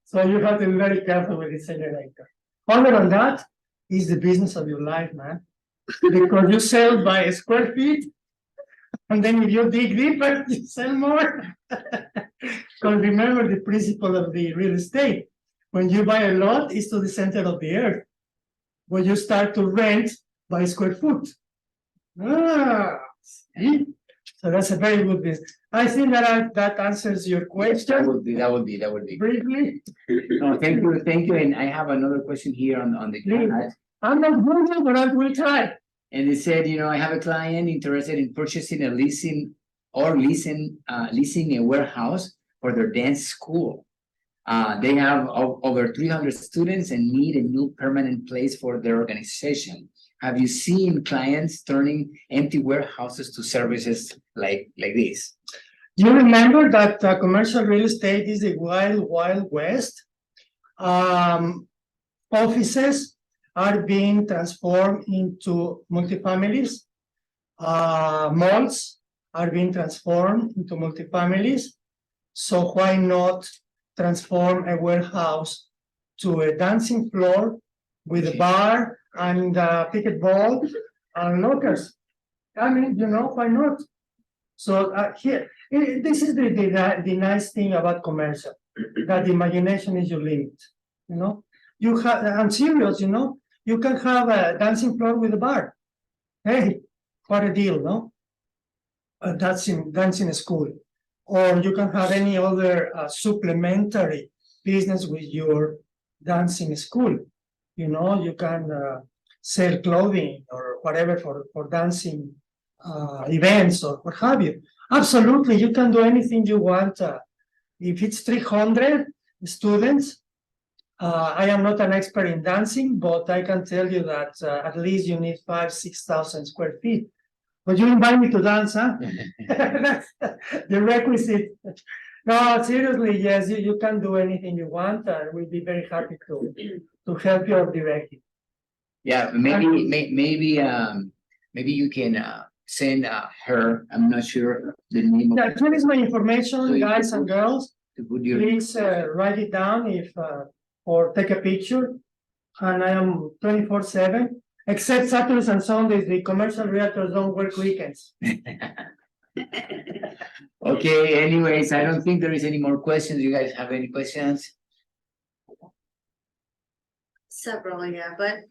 So you have to be very careful with the incinerator. Other than that, is the business of your life, man. Because you sell by square feet, and then if you dig deeper, you sell more. Because remember the principle of the real estate. When you buy a lot, it's to the center of the earth. When you start to rent by square foot. See? So that's a very good business. I think that answers your question. That would be. Briefly. No, thank you. And I have another question here on the chat. I'm not good, but I will try. And it said, I have a client interested in purchasing a leasing a warehouse for their dance school. They have over 300 students and need a new permanent place for their organization. have you seen clients turning empty warehouses to services like this? You remember that commercial real estate is the wild west? Offices are being transformed into multifamilies. Malls are being transformed into multifamilies. So why not transform a warehouse to a dancing floor with a bar and pickleball and lockers? I mean, why not? So here, this is the nice thing about commercial, that the imagination is your limit. You have, I'm serious, you can have a dancing floor with a bar. Hey, what a deal, no? Dancing school. Or you can have any other supplementary business with your dancing school. You can sell clothing or whatever for dancing events or what have you. Absolutely, you can do anything you want. If it's 300 students, I am not an expert in dancing, but I can tell you that at least you need 5,000-6,000 square feet. But you invite me to dance, huh? That's the requisite. No, seriously, yes, you can do anything you want, and we'll be very happy to help you or direct you. Yeah, maybe you can send her. I'm not sure the name. Yeah, here is my information, guys and girls. Please write it down or take a picture. And I am 24/7. Except Saturdays and Sundays, the commercial realtors don't work weekends. Okay, anyways, I don't think there is any more questions. You guys have any questions? Several, yeah, but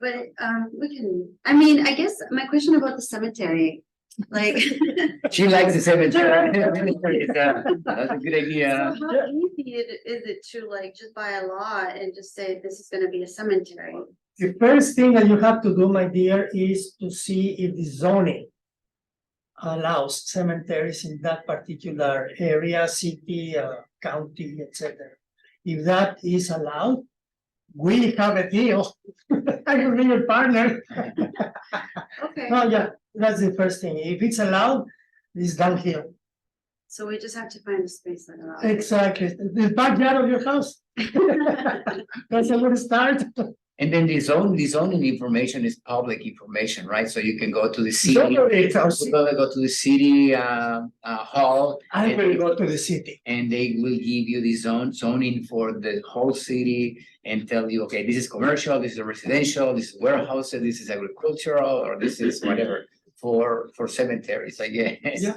we can, I mean, I guess my question about the cemetery, like. She likes the cemetery. That's a good idea. So how easy is it to like just buy a lot and just say this is gonna be a cemetery? The first thing that you have to do, my dear, is to see if the zoning allows cemeteries in that particular area, city, county, etc. If that is allowed, we have a deal. I will be your partner. Okay, No, yeah, that's the first thing. If it's allowed, it's downhill. so we just have to find a space that allows. it. Exactly. The backyard of your house. That's a good start. And then the zoning information is public information, right? So you can go to the city. Go to the city hall. I will go to the city. And they will give you the zoning for the whole city and tell you, okay, this is commercial, this is residential, this is warehouses, this is agricultural, or this is whatever for cemeteries, I guess. Yeah.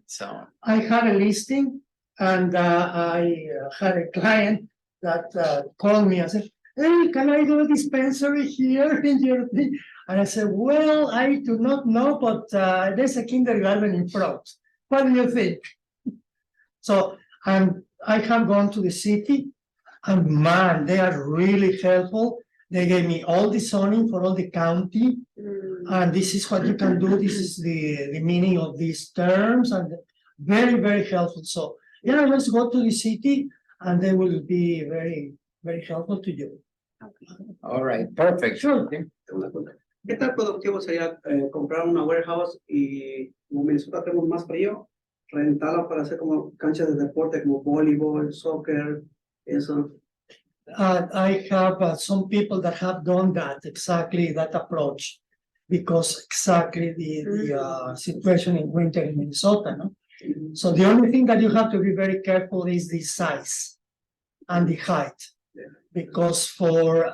So I had a listing and I had a client that called me and said, hey, can I do a dispensary here in your thing? And I said, well, I do not know, but there's a kindergarten in front. What do you think? So I have gone to the city and man, they are really helpful. They gave me all the zoning for all the county. And this is what you can do. This is the meaning of these terms and very, very helpful. So yeah, let's go to the city and they will be very, very helpful to you. all right, perfect. Sure. ¿Qué tan productivo sería comprar una warehouse y como en Minnesota tenemos más frío, rentarla para hacer como canchas de deporte como voleibol, soccer, eso? I have some people that have done that, exactly that approach, because exactly the situation in winter in Minnesota, no? So the only thing that you have to be very careful is the size and the height. Because for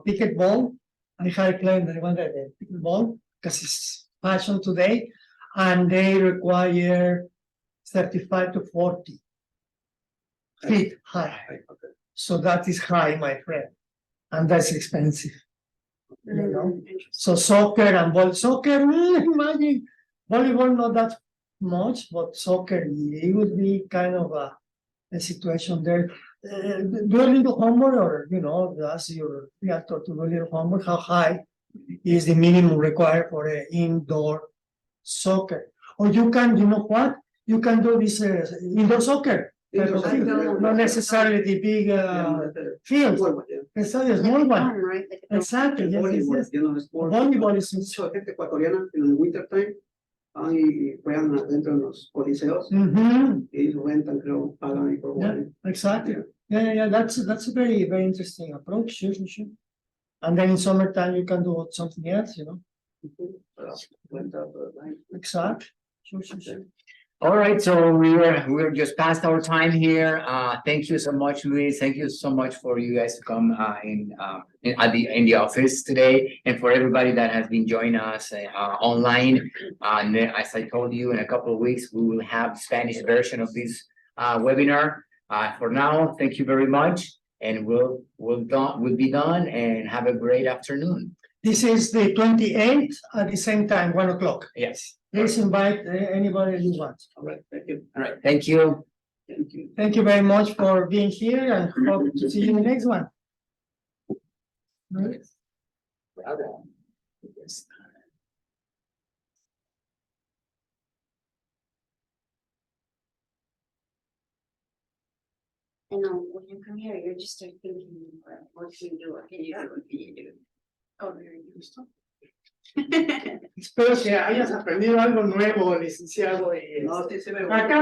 pickleball, I had a client that wanted a pickleball because it's fashion today, and they require 35 to 40 feet high. So that is high, my friend, and that's expensive. You know? So soccer and imagine volleyball not that much, but soccer, it would be kind of a situation there. Do a little homework, or ask your realtor to do a little homework. How high is the minimum required for an indoor soccer? Or you can, you know what? You can do this indoor soccer. Not necessarily the big field. Exactly, Like small a one. dome, right? Like a dome. Exactly, yes, yes, Voleibol, yes. you know, sport. Volleyball is, Mucha gente ecuatoriana en el winter time van y juegan adentro en los coliseos Mhm, y rentan, creo, pagan ahí por yeah, jugar. exactly. Yeah, that's a very, very interesting approach, sure, sure. And then in summertime, you can do something else, you know, Renta por ahí. exactly. Sure. All right, so we're just past our time here. Thank you so much, Luis. Thank you so much for you guys to come in the office today, and for everybody that has been joining us online. And as I told you, in a couple of weeks, we will have Spanish version of this webinar. For now, thank you very much, and we'll be done, and have a great afternoon. This is the 28th at the same time, 1 o'clock. Yes. Please invite anybody you want. All right, thank you. All right. Thank you. Thank you. Thank you very much for being here and hope to see you in the next one. Right. Yes. And when you come here, you're just start thinking, what can you do? What can you do? What can you do? Oh, very good. Espero que hayas aprendido algo nuevo, licenciado. No, sí, sí me Acá